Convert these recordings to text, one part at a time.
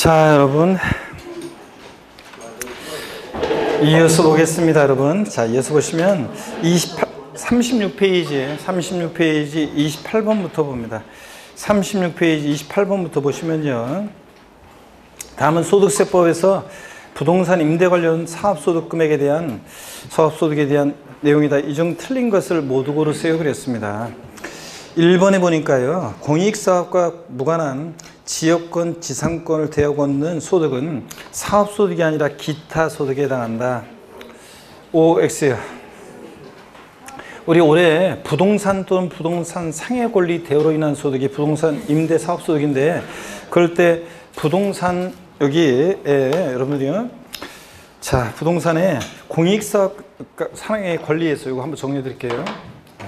자, 여러분 이어서 보겠습니다. 여러분, 자, 이어서 보시면 36페이지 28번부터 봅니다. 36페이지 28번부터 보시면요, 다음은 소득세법에서 부동산 임대 관련 사업소득 금액에 대한 사업소득에 대한 내용이다. 이 중 틀린 것을 모두 고르세요 그랬습니다. 1번에 보니까요, 공익사업과 무관한 지역권, 지상권을 대여 얻는 소득은 사업소득이 아니라 기타 소득에 해당한다. OX요. 우리 올해 부동산 또는 부동산 상해 권리 대여로 인한 소득이 부동산 임대 사업소득인데, 그럴 때 부동산 여기에 여러분들이요, 자, 부동산의 공익사업 상해 권리에서 이거 한번 정리해 드릴게요.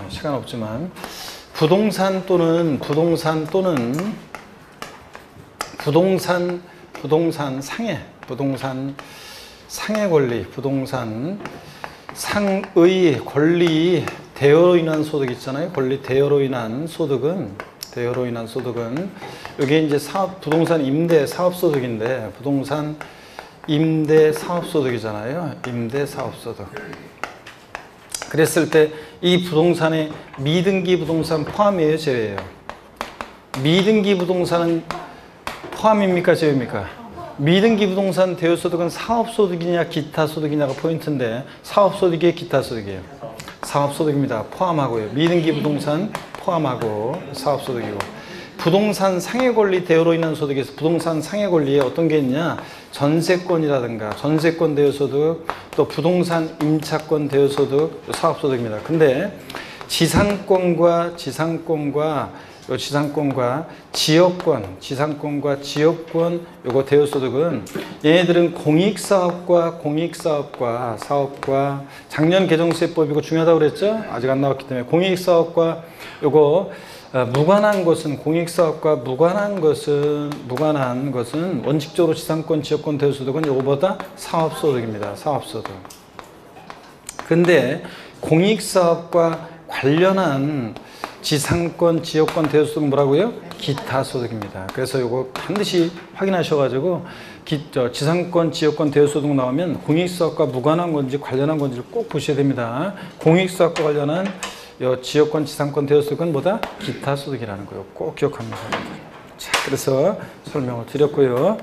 시간 없지만 부동산 상해 권리, 부동산 상의 권리 대여로 인한 소득 있잖아요. 권리 대여로 인한 소득은 이게 이제 부동산 임대 사업소득인데, 부동산 임대 사업소득이잖아요. 임대 사업소득. 그랬을 때 이 부동산에 미등기 부동산 포함이에요, 제외예요? 미등기 부동산은 포함입니까, 제외입니까? 미등기 부동산 대여소득은 사업소득이냐 기타소득이냐가 포인트인데, 사업소득이에요, 기타소득이에요? 사업소득입니다. 포함하고요. 미등기 부동산 포함하고 사업소득이고, 부동산 상해권리 대여로 인한 소득에서 부동산 상해권리에 어떤 게 있냐, 전세권이라든가 전세권 대여소득, 또 부동산 임차권 대여소득, 사업소득입니다. 근데 지상권과 지역권 요거 대여소득은 얘네들은 공익사업과 사업과 작년 개정세법이고 중요하다고 그랬죠? 아직 안 나왔기 때문에 공익사업과 요거 무관한 것은, 공익사업과 무관한 것은 원칙적으로 지상권, 지역권 대여소득은 요거보다 사업소득입니다. 사업소득. 근데 공익사업과 관련한 지상권, 지역권 대여소득은 뭐라고요? 기타소득입니다. 그래서 요거 반드시 확인하셔가지고 지상권, 지역권 대여소득 나오면 공익사업과 무관한 건지 관련한 건지를 꼭 보셔야 됩니다. 공익사업과 관련한 지역권, 지상권 대여소득은 뭐다? 기타소득이라는 거요. 꼭 기억합니다. 자, 그래서 설명을 드렸고요.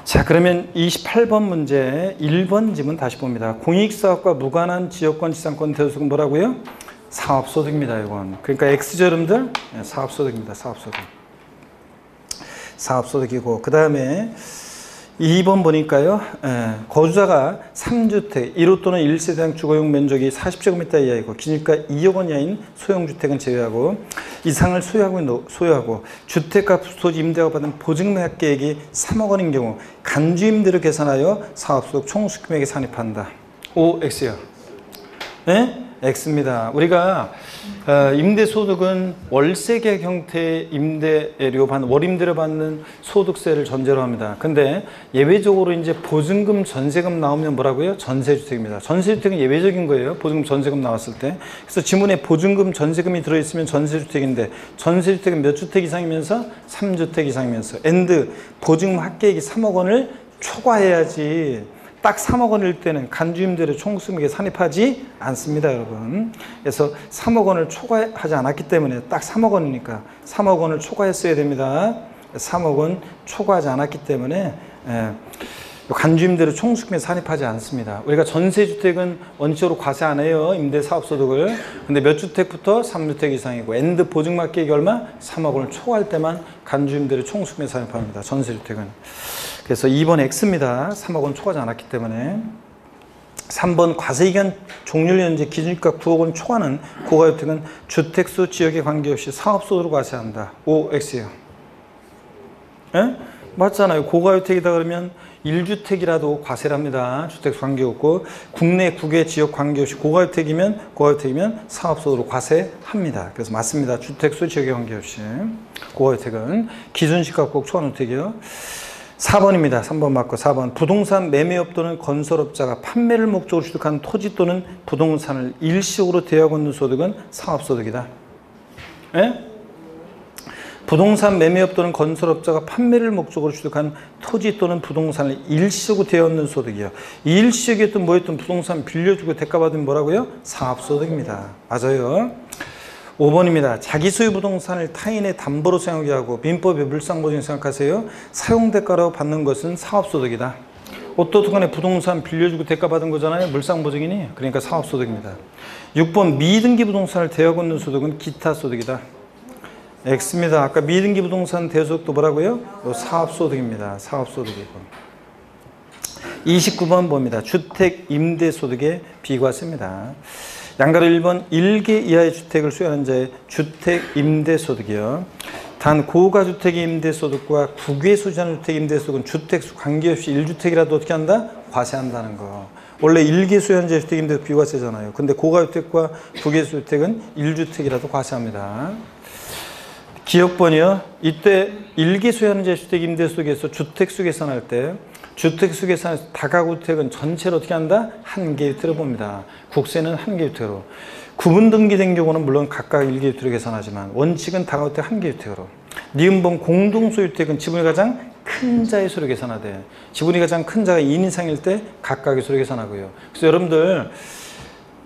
자, 그러면 28번 문제 1번 지문 다시 봅니다. 공익사업과 무관한 지역권, 지상권 대여소득은 뭐라고요? 사업소득입니다. 이건 그러니까 X죠, 여러분들? 네, 사업소득입니다. 사업소득이고, 그 다음에 2번 보니까요, 거주자가 3주택 1호 또는 1세대당 주거용 면적이 40제곱미터 이하이고 기준가 2억 원 이하인 소형주택은 제외하고, 이상을 소유하고 주택과 부토지 임대가 받은 보증매각 계획이 3억 원인 경우 간주임대로 계산하여 사업소득 총수금액에 산입한다. OX요. 네? X입니다. 우리가 임대소득은 월세계약 형태의 임대료 받는, 월임대료 받는 소득세를 전제로 합니다. 근데 예외적으로 이제 보증금, 전세금 나오면 뭐라고요? 전세주택입니다. 전세주택은 예외적인 거예요. 보증금, 전세금 나왔을 때. 그래서 지문에 보증금, 전세금이 들어있으면 전세주택인데, 전세주택은 몇 주택 이상이면서? 3주택 이상이면서. and 보증금 합계액이 3억 원을 초과해야지 딱 3억 원일 때는 간주임대료 총수금액에 산입하지 않습니다, 여러분. 그래서 3억 원을 초과하지 않았기 때문에 딱 3억 원이니까 3억 원을 초과했어야 됩니다. 3억 원 초과하지 않았기 때문에 간주임대료 총수금액에 산입하지 않습니다. 우리가 전세주택은 원칙적으로 과세 안 해요, 임대사업소득을. 근데 몇 주택부터? 3주택 이상이고, and 보증납계액이 얼마? 3억 원을 초과할 때만 간주임대료 총수금액에 산입합니다, 전세주택은. 그래서 2번 X입니다. 3억 원 초과하지 않았기 때문에. 3번 과세기간 종료일 현재 기준가 9억 원 초과는 고가주택은 주택수 지역에 관계없이 사업소득으로 과세한다. OX예요. 예? 맞잖아요. 고가주택이다 그러면 1주택이라도 과세를 합니다. 주택수 관계없고, 국내, 국외, 지역 관계없이 고가주택이면 사업소득으로 과세합니다. 그래서 맞습니다. 주택수 지역에 관계없이. 고가주택은 기준시가 꼭 초과하는 주택이요. 4번입니다. 3번 맞고 4번. 부동산 매매업 또는 건설업자가 판매를 목적으로 취득한 토지 또는 부동산을 일시적으로 대여 얻는 소득은 사업소득이다. 예? 부동산 매매업 또는 건설업자가 판매를 목적으로 취득한 토지 또는 부동산을 일시적으로 되어얻는 소득이요. 일시적이었던 뭐였던 부동산 빌려주고 대가받으면 뭐라고요? 사업소득입니다. 맞아요. 5번입니다. 자기 소유 부동산을 타인의 담보로 사용하게 하고 민법의 물상보증 생각하세요. 사용대가로 받는 것은 사업소득이다. 어떻든 간에 부동산 빌려주고 대가받은 거잖아요. 물상보증이니. 그러니까 사업소득입니다. 6번 미등기 부동산을 대여받는 소득은 기타소득이다. X입니다. 아까 미등기 부동산 대여소득도 뭐라고요? 사업소득입니다. 사업소득이고. 29번 봅니다. 주택 임대소득의 비과세입니다. 양가로 1번 1개 이하의 주택을 수요하는 자의 주택 임대소득이요. 단 고가주택의 임대소득과 9개 소지하는 주택 임대소득은 주택수 관계없이 1주택이라도 어떻게 한다? 과세한다는 거. 원래 1개 소유하는 자의 주택 임대소득 비과세잖아요. 근데 고가주택과 9개 주택은 1주택이라도 과세합니다. 기억번이요. 이때 1개 소유하는 자의 주택 임대소득에서 주택수 계산할 때 주택수 계산에서 다가구주택은 전체를 어떻게 한다? 한 개의 주택으로 봅니다. 국세는 한 개의 주택으로. 구분 등기된 경우는 물론 각각 1개의 주택으로 계산하지만 원칙은 다가구주택 한 개의 주택으로. 니은번 공동소유주택은 지분이 가장 큰 자의 수로 계산하되 지분이 가장 큰 자가 2인 이상일 때 각각의 수로 계산하고요. 그래서 여러분들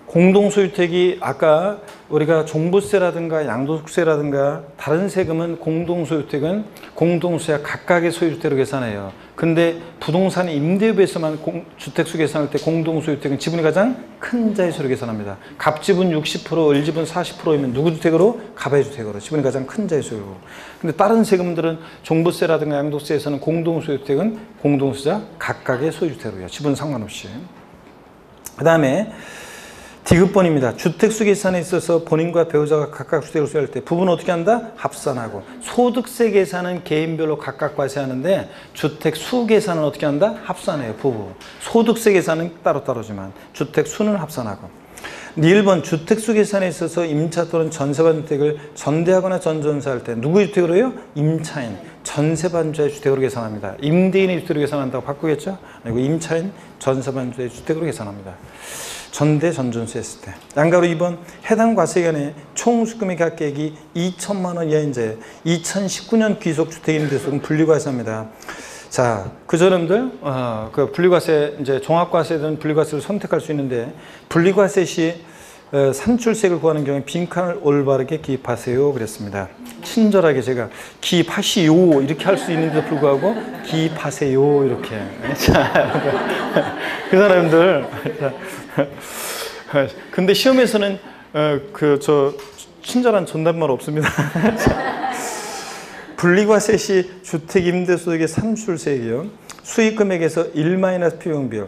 공동소유주택이 아까 우리가 종부세라든가 양도소득세라든가 다른 세금은 공동소유주택은 공동소유와 각각의 소유주택으로 계산해요. 근데 부동산 임대업에서만 주택수 계산할 때 공동소유주택은 지분이 가장 큰 자의 수로 계산합니다. 갑지분 60%, 을지분 40%이면 누구 주택으로? 갑의 주택으로. 지분이 가장 큰 자의 수로. 근데 다른 세금들은 종부세라든가 양도세에서는 공동소유주택은 공동소유자 각각의 소유주택으로요. 지분 상관없이. 그 다음에 디귿번입니다. 주택수 계산에 있어서 본인과 배우자가 각각 주택을 소유할 때 부부는 어떻게 한다? 합산하고. 소득세 계산은 개인별로 각각 과세하는데 주택수 계산은 어떻게 한다? 합산해요. 부부. 소득세 계산은 따로따로지만 주택수는 합산하고. 1번 주택수 계산에 있어서 임차 또는 전세받은 주택을 전대하거나 전전세할 때 누구의 주택으로 해요? 임차인, 전세받은 주택으로 계산합니다. 임대인의 주택으로 계산한다고 바꾸겠죠? 그리고 임차인, 전세받은 주택으로 계산합니다. 전대 전전세 했을 때. 양가로 2번 해당 과세기간에 총 수금의 각계액이 2천만 원 이하인 자 2019년 귀속주택임대소득은 분리과세합니다. 자, 그저 여러분들 그 분리과세 이제 종합과세든 분리과세를 선택할 수 있는데 분리과세 시 산출세액을 구하는 경우에 빈칸을 올바르게 기입하세요 그랬습니다. 친절하게 제가 기입하시오 이렇게 할 수 있는데도 불구하고 기입하세요 이렇게. 자, 그 사람들 근데 시험에서는 친절한 존댓말 없습니다. 분리과세 시 주택임대소득의 산출세액이요. 수익금액에서 1- 필요용비용.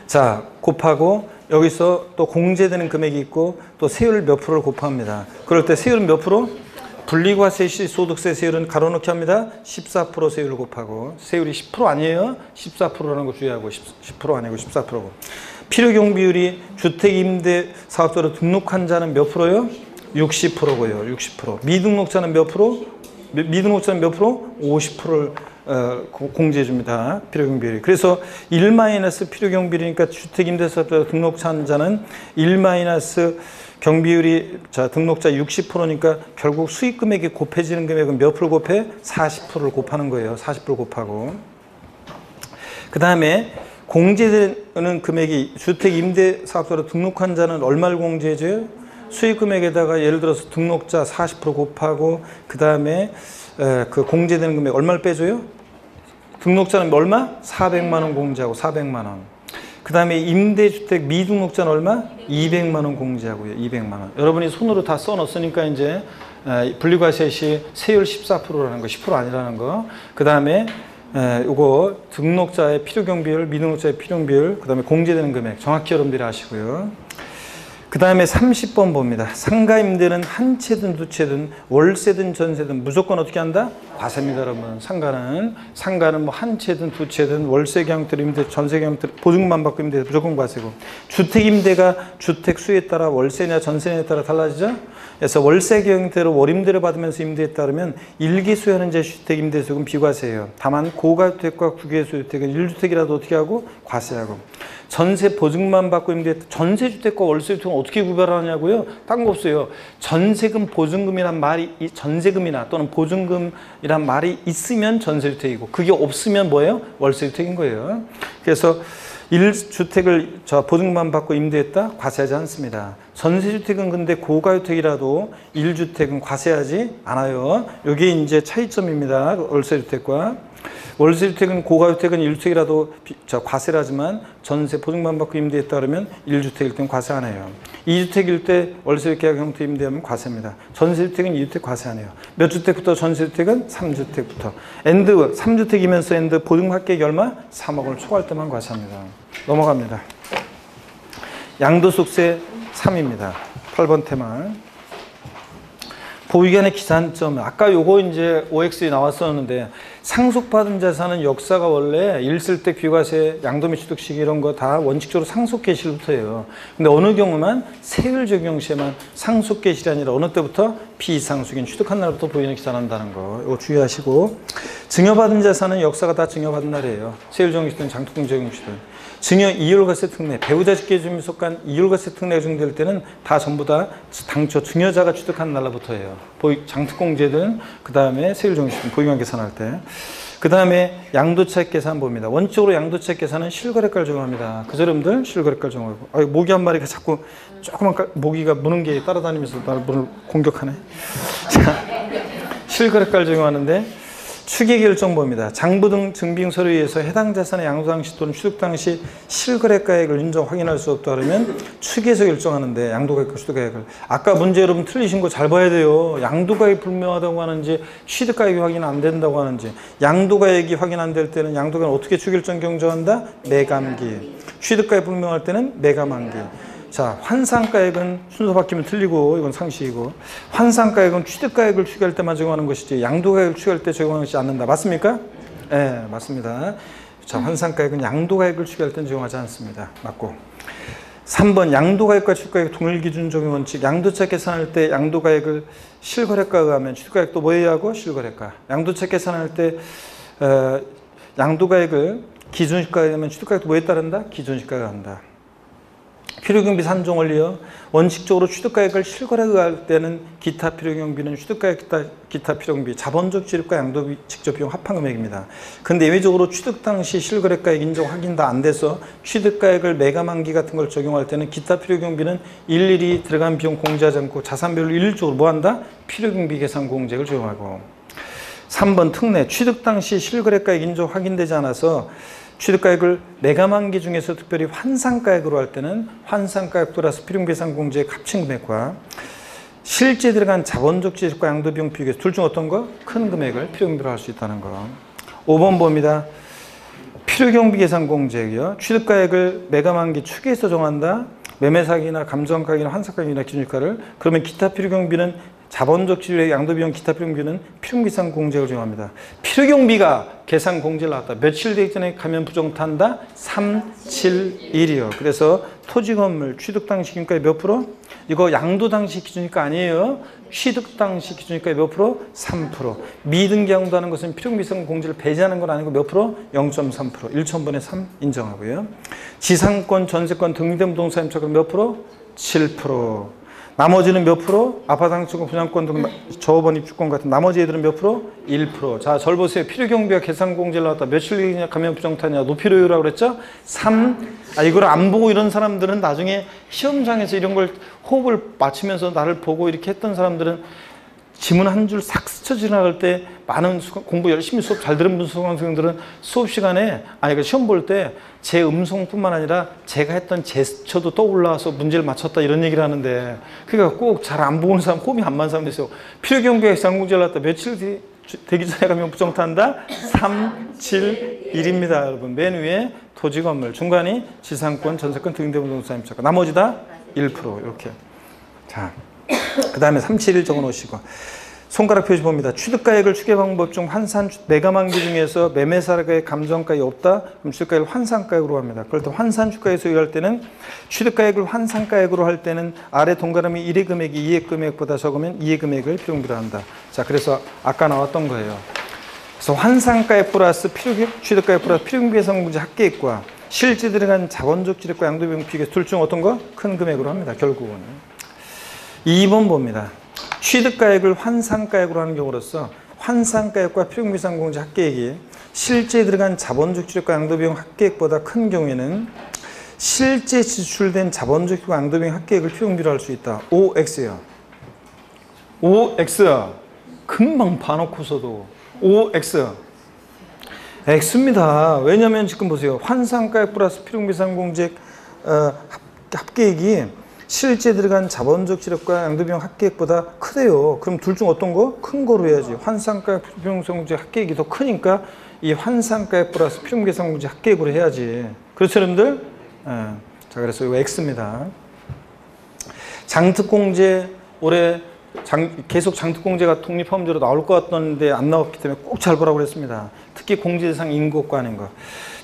자, 곱하고 여기서 또 공제되는 금액이 있고 또 세율 몇 프로를 곱합니다. 그럴 때 세율은 몇 프로? 분리과세 시 소득세 세율은 가로넣기 합니다. 14% 세율을 곱하고 세율이 10% 아니에요. 14%라는 거 주의하고 10% 아니고 14%고. 필요경비율이 주택임대사업자로 등록한 자는 몇 프로요? 60%고요. 60%. 미등록자는 몇 프로? 미등록자는 몇 프로? 50%를 공제해 줍니다. 필요경비율이. 그래서 1- 필요경비율이니까 주택임대사업자 등록한 자는 1- 경비율이 등록자 60%니까 결국 수익금액이 곱해지는 금액은 몇 프로 곱해? 40%를 곱하는 거예요. 40% 곱하고. 그 다음에 공제되는 금액이 주택임대사업자로 등록한 자는 얼마를 공제해줘요? 수익금액에다가 예를 들어서 등록자 40% 곱하고 그 다음에 그 공제되는 금액 얼마를 빼줘요? 등록자는 얼마? 400만 원 공제하고 400만 원. 그 다음에 임대주택 미등록자는 얼마? 200만 원 공제하고요. 200만 원. 여러분이 손으로 다 써놨으니까 이제 분리과세 시 세율 14%라는 거, 10% 아니라는 거. 그 다음에 요거 등록자의 필요경비율, 미등록자의 필요경비율, 그 다음에 공제되는 금액 정확히 여러분들이 아시고요. 그 다음에 30번 봅니다. 상가임대는 한 채든 두 채든 월세든 전세든 무조건 어떻게 한다? 과세입니다, 여러분. 상가는 뭐 한 채든 두 채든 월세 경영들 임대, 전세 경영들 보증만 받고 임대 무조건 과세고. 주택임대가 주택 수에 따라 월세냐 전세냐에 따라 달라지죠. 그래서 월세 경영대로 월임대를 받으면서 임대에 따르면 1기 수요하는 제 주택임대소득은 비과세예요. 다만 고가주택과 9개 소유주택은 1주택이라도 어떻게 하고? 과세하고. 전세 보증만 받고 임대 전세주택과 월세주택은 어떻게 구별하냐고요? 딴 거 없어요. 전세금, 보증금이란 말이, 전세금이나 또는 보증금이란 말이 있으면 전세주택이고, 그게 없으면 뭐예요? 월세주택인 거예요. 그래서 1주택을 보증금만 받고 임대했다? 과세하지 않습니다. 전세주택은 근데 고가주택이라도 1주택은 과세하지 않아요. 이게 이제 차이점입니다. 월세주택과. 월세주택은 고가주택은 1주택이라도 과세를 하지만 전세 보증금만 받고 임대했다 그러면 1주택일 땐 과세 안 해요. 2주택일 때 월세 계약 형태 임대하면 과세입니다. 전세주택은 2주택 과세 안 해요. 몇 주택부터 전세주택은 3주택부터. 엔드 3주택이면서 엔드 보증금 합계액이 얼마? 3억을 초과할 때만 과세합니다. 넘어갑니다. 양도소득세 3입니다. 8번 테마. 보유기간의 기산점. 아까 요거 이제 OX에 나왔었는데, 상속받은 자산은 역사가 원래 일쓸 때 비과세, 양도미 취득식 이런 거 다 원칙적으로 상속 개시부터예요. 근데 어느 경우만 세율 적용 시에만 상속 개시가 아니라 어느 때부터 비상속인 취득한 날부터 보유기간을 기산한다는 거. 이거 주의하시고. 증여받은 자산은 역사가 다 증여받은 날이에요. 세율 적용 시든 장특공 적용 시든. 증여 이율과세 특례, 배우자 직계주민 속한 이율과세 특례가 적용될 때는 다 전부 다 당초 증여자가 취득한 날로부터예요. 장특공제든 그 다음에 세율 적용시든 보유기간 계산할 때. 그 다음에 양도차익 계산 봅니다. 원칙적으로 양도차익 계산은 실거래가를 적용합니다. 그죠, 여러분들? 실거래가를 적용하고. 모기 한 마리가 자꾸 조그만 모기가 무는 게 따라다니면서 나를 공격하네. 자, 실거래가를 적용하는데, 추계 결정 봅니다. 장부 등 증빙 서류에 의해서 해당 자산의 양도 당시 또는 취득 당시 실거래가액을 인정 확인할 수 없다 그러면 추계에서 결정하는데, 양도가액과 취득가액을. 아까 문제 여러분 틀리신 거 잘 봐야 돼요. 양도가액이 불명하다고 하는지 취득가액이 확인 안 된다고 하는지. 양도가액이 확인 안 될 때는 양도가액을 어떻게 추계결정 경정한다? 매감기. 취득가액 불명할 때는 매감한기. 자, 환산가액은 순서 바뀌면 틀리고, 이건 상식이고, 환산가액은 취득가액을 추계할 때만 적용하는 것이지 양도가액을 추계할 때 적용하는 것이 않는다. 맞습니까? 네, 맞습니다. 자, 환산가액은 양도가액을 추계할 때는 적용하지 않습니다. 맞고. 3번 양도가액과 취득가액 동일 기준 적용 원칙. 양도차익 계산할 때 양도가액을 실거래가가 하면 취득가액도 뭐 해야 하고? 실거래가. 양도차익 계산할 때 양도가액을 기준시가에 하면 취득가액도 뭐에 따른다? 기준시가가 한다. 필요경비 산정 원리요. 원칙적으로 취득가액을 실거래할 때는 기타 필요경비는 취득가액 기타 필요경비, 자본적 지립과 양도비 직접 비용 합한 금액입니다. 근데 예외적으로 취득 당시 실거래가액 인정 확인 다 안 돼서 취득가액을 매감한기 같은 걸 적용할 때는 기타 필요경비는 일일이 들어간 비용 공제하지 않고 자산별로 일률적으로 뭐 한다? 필요경비 계산 공제를 적용하고. 3번 특례. 취득 당시 실거래가액 인정 확인되지 않아서 취득가액을 매감한기 중에서 특별히 환산가액으로 할 때는 환산가액 플러스 필요계산 공제의 합친 금액과 실제 들어간 자본적 지출과 양도비용 비교해서 둘 중 어떤 거? 큰 금액을 필요경비로 할 수 있다는 거. 5번 봅니다. 필요경비 계산 공제요. 취득가액을 매감한기 추계해서 정한다. 매매사기나 감정가격이나 환산가격이나 기준가를. 그러면 기타 필요경비는 자본적 지출의 양도비용 기타 필요경비는 필요계산 공제를 적용합니다. 필요경비가 계산 공제를 나왔다. 며칠 되기 전에 가면 부정탄다? 3, 7, 1이요. 그래서 토지건물 취득 당시 기준가의 몇 프로? 이거 양도 당시 기준가 아니에요. 취득 당시 기준가의 몇 프로? 3%. 미등기 양도하는 것은 필요계산 공제를 배제하는 건 아니고 몇 프로? 0.3%. 1,000번에 3 인정하고요. 지상권, 전세권 등기된 부동산 임차권 몇 프로? 7%. 나머지는 몇 프로? 아파트 상층권, 분양권 등 저번 입주권 같은 나머지 애들은 몇 프로? 1%. 자, 절 보세요. 필요경비가 계산공제를 나왔다. 며칠 가면 부정타냐? 노필요율이라고 그랬죠? 3. 이걸 안 보고 이런 사람들은 나중에 시험장에서 이런 걸 호흡을 맞추면서 나를 보고 이렇게 했던 사람들은 지문 한 줄 싹 스쳐 지나갈 때 많은 공부 열심히 수업 잘 들은 수강생들은 수업 시간에 시험 볼 때 제 음성뿐만 아니라 제가 했던 제스처도 떠올라와서 문제를 맞췄다 이런 얘기를 하는데 그러니까 꼭 잘 안 보는 사람 호흡이 안 맞는 사람도 있어요. 필요경비가 계산공제를 나왔다. 며칠 되기 전에 가면 부정탄다. 3, 7, 1입니다. 여러분 맨 위에 토지 건물 중간이 지상권, 전세권 등기된 부동산 임차권 나머지 다 1% 이렇게. 자. 그 다음에 371 적어 놓으시고 손가락 표시 봅니다. 취득가액을 추계 방법 중 환산 매감한기 중에서 매매사가의 감정가액이 없다. 그럼 취득가액을 환산가액으로 합니다. 그럴 때 환산주가에서 일할 때는 취득가액을 환산가액으로 할 때는 아래 동그라미 1의 금액이 2의 금액보다 적으면 2의 금액을 필요금비로 한다. 자, 그래서 아까 나왔던 거예요. 그래서 환산가액 플러스 취득가액 플러스 필요금비 계산 공제 합계액과 실제 들어간 자본적 지력과 양도비용 비교 둘 중 어떤 거? 큰 금액으로 합니다. 결국은. 2번 봅니다. 취득가액을 환산가액으로 하는 경우로서 환산가액과 필요비상공제 합계액이 실제 들어간 자본적 지력과 양도비용 합계액보다 큰 경우에는 실제 지출된 자본적 지력과 양도비용 합계액을 필요비로 할 수 있다. OX요. OX. 금방 봐놓고서도 OX. X입니다. 왜냐하면 지금 보세요. 환산가액 플러스 필요비상공제 합계액이 실제 들어간 자본적 지력과 양도비용 합계액보다 크대요. 그럼 둘 중 어떤 거? 큰 거로 해야지. 환산가액 필요비상공제 합계액이 더 크니까 이 환산가액 플러스 필요비상공제 합계액으로 해야지. 그렇죠, 여러분들? 자, 그래서 이거 X입니다. 장특공제 올해 계속 장특공제가 독립화문제로 나올 것 같던데 안 나왔기 때문에 꼭 잘 보라고 그랬습니다. 특히 공제대상 인구업과 하는 거.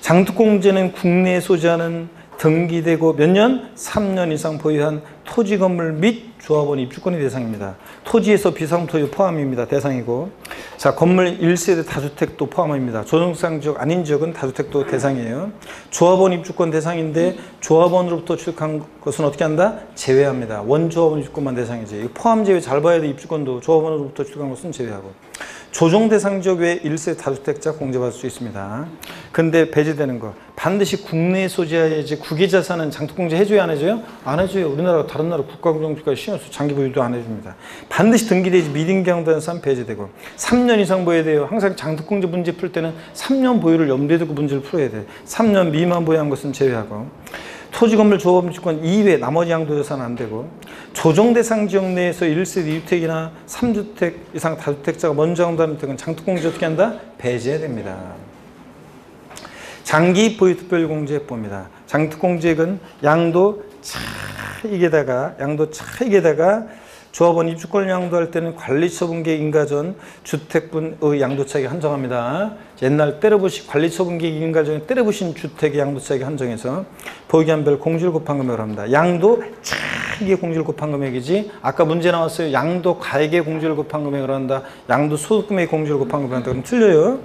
장특공제는 국내에 소지하는 등기되고 몇 년? 3년 이상 보유한 토지 건물 및 조합원 입주권의 대상입니다. 토지에서 비상토지 포함입니다. 대상이고. 자, 건물 1세대 다주택도 포함입니다. 조정상 지역 아닌 지역은 다주택도 대상이에요. 조합원 입주권 대상인데 조합원으로부터 취득한 것은 어떻게 한다? 제외합니다. 원조합원 입주권만 대상이지. 포함 제외 잘 봐야 돼. 입주권도 조합원으로부터 취득한 것은 제외하고. 조정 대상 지역 외에 1세 다주택자 공제받을 수 있습니다. 근데 배제되는 거. 반드시 국내에 소지해야지. 국외자산은 장특공제 해줘야 안 해줘요? 안 해줘요. 우리나라 다른 나라 국가공정주가 신용수 장기 보유도 안 해줍니다. 반드시 등기되지 미등기양도한 사람 배제되고 3년 이상 보여야 돼요. 항상 장특공제 문제 풀 때는 3년 보유를 염두에 두고 문제를 풀어야 돼. 3년 미만 보유한 것은 제외하고 토지 건물 조합원 주권 이외 나머지 양도자산은 안 되고 조정 대상 지역 내에서 1세대 2주택이나 3주택 이상 다주택자가 먼저 양도하는 주택은 장특공제 어떻게 한다? 배제됩니다. 장기 보유 특별공제 봅니다. 장특공제액은 양도 차익에다가 조합원 입주권을 양도할 때는 관리처분계획 인가전 주택분의 양도차익에 한정합니다. 옛날 때려부신 관리처분계획 인가전에 때려부신 주택의 양도차익에 한정해서 보유기한별 공제를 곱한 금액을 합니다. 양도 차익의 공제를 곱한 금액이지 아까 문제 나왔어요. 양도 가액의 공제를 곱한 금액을 한다. 양도 소득금액의 공제를 곱한 금액을 한다. 그럼 틀려요.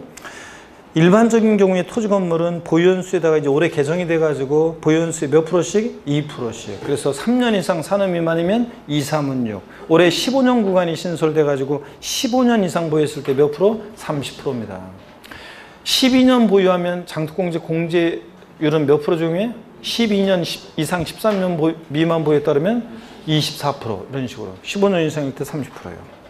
일반적인 경우에 토지 건물은 보유연수에다가 이제 올해 개정이 돼가지고 보유연수에 몇 프로씩? 2%씩. 그래서 3년 이상 4년 미만이면 2, 3은 6. 올해 15년 구간이 신설돼가지고 15년 이상 보유했을 때 몇 프로? 30%입니다. 12년 보유하면 장특공제 공제율은 몇 프로 적용해? 12년 이상 13년 미만 보유에 따르면 24% 이런 식으로. 15년 이상일 때 30%예요.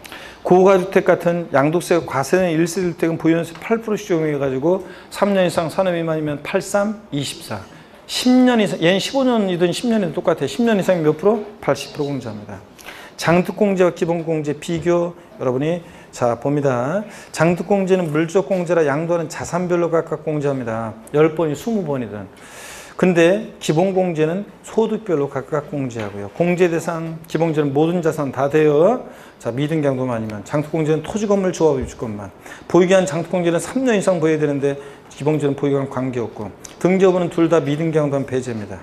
고가주택 같은 양도세가 과세는 1세대 주택은 보유연수 8%씩 적용해가지고 3년 이상 4년 미만이면 83, 24. 10년 이상, 얘는 15년이든 10년이든 똑같아요. 10년 이상이 몇 프로? 80% 공제합니다. 장특공제와 기본공제 비교 여러분이 자 봅니다. 장특공제는 물적공제라 양도하는 자산별로 각각 공제합니다. 10번이 20번이든. 근데 기본공제는 소득별로 각각 공제하고요. 공제대상 기본공제는 모든 자산 다 돼요. 자, 미등기양도만 아니면 장특공제는 토지 건물 조합 입주권만. 보유기한 장특공제는 3년 이상 보여야 되는데 기본공제는 보유기한 관계없고 등기여부는 둘 다 미등기양도한 배제입니다.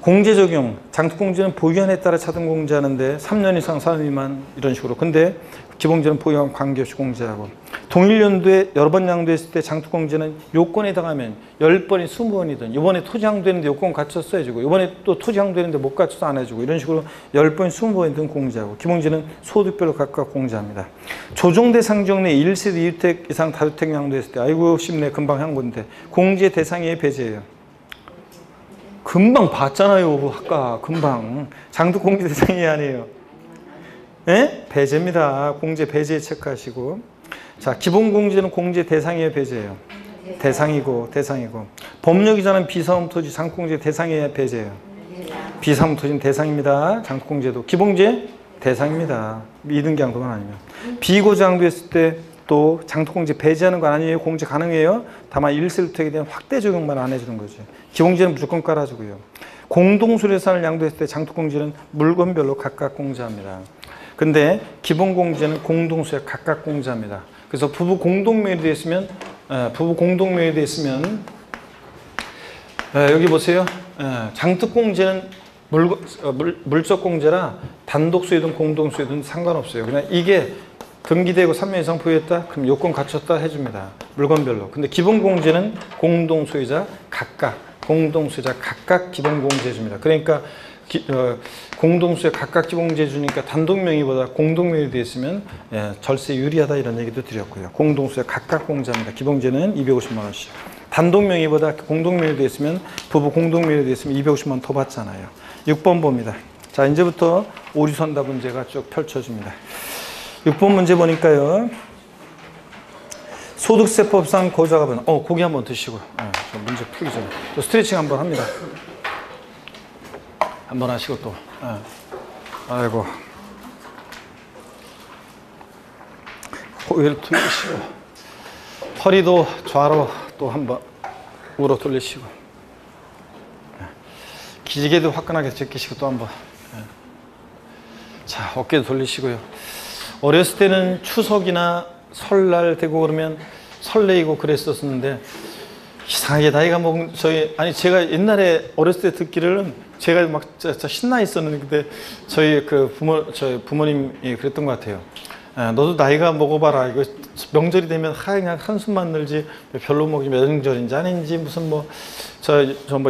공제 적용 장특공제는 보유기한에 따라 차등 공제하는데 3년 이상 4년 미만 이런 식으로. 근데 기본공제는 보유기한 관계없이 공제하고 동일 연도에 여러 번 양도했을 때 장특공제는 요건에 해당하면 10번이 20번이든 이번에 토지 양도했는데 요건 갖췄어 해주고 이번에 또 토지 양도했는데 못 갖춰서 안 해주고 이런 식으로 10번이 20번이든 공제하고 기본공제는 소득별로 각각 공제합니다. 조정 대상 지역 내 1세대 2주택 이상 다주택 양도했을 때 아이고 쉽네 금방 한 건데 공제 대상에 배제예요. 금방 봤잖아요. 아까 금방 장특공제 대상이 아니에요. 네? 배제입니다. 공제 배제 체크하시고 자 기본공제는 공제 대상이에요 배제예요. 대상이고 법령이자는 비사업토지 장특공제 대상이에요 배제예요. 비사업토지는 대상입니다. 장특공제도 기본공제 대상입니다. 미등기양도만 아니면 비고장도했을 때 또 장특공제 배제하는 건 아니에요. 공제 가능해요. 다만 1세주택에 대한 확대 적용만 안 해주는 거죠. 기본공제는 무조건 깔아주고요. 공동수료산을 양도했을 때 장특공제는 물건별로 각각 공제합니다. 근데 기본공제는 공동수에 각각 공제합니다. 그래서 부부 공동명의로 되어 있으면 여기 보세요. 장특공제는 물적공제라 단독수이든 공동수이든 상관없어요. 그냥 이게 등기되고 3년 이상 보유했다? 그럼 요건 갖췄다 해줍니다. 물건별로. 근데 기본공제는 공동소유자 각각 공동수요자 각각 기본공제주입니다. 그러니까 공동수요 각각 기본공제주니까 단독 명의보다 공동 명의로 되어 있으면 절세 유리하다 이런 얘기도 드렸고요. 공동수요 각각 공제합니다. 기본공제는 250만 원씩. 단독 명의보다 공동 명의로 되어 있으면 부부 공동 명의로 되어 있으면 250만 원 더 받잖아요. 6번 봅니다. 자, 이제부터 오류선답 문제가 쭉 펼쳐집니다. 6번 문제 보니까요. 소득세법상 고자가분, 고기 한번 드시고, 저 문제 풀기 전에 또 스트레칭 한번 합니다. 한번 하시고 또, 아이고, 고개를 돌리시고, 허리도 좌로 또 한번 우로 돌리시고, 기지개도 화끈하게 제끼시고 또 한번, 자, 어깨도 돌리시고요. 어렸을 때는 추석이나 설날 되고 그러면 설레이고 그랬었는데 이상하게 나이가 먹은 제가 옛날에 어렸을 때 듣기로는 제가 막 진짜 신나 있었는데 저희 부모님이 그랬던 것 같아요. 너도 나이가 먹어봐라. 이거 명절이 되면 그냥 한숨만 늘지 별로 뭐 명절인지 아닌지 무슨 뭐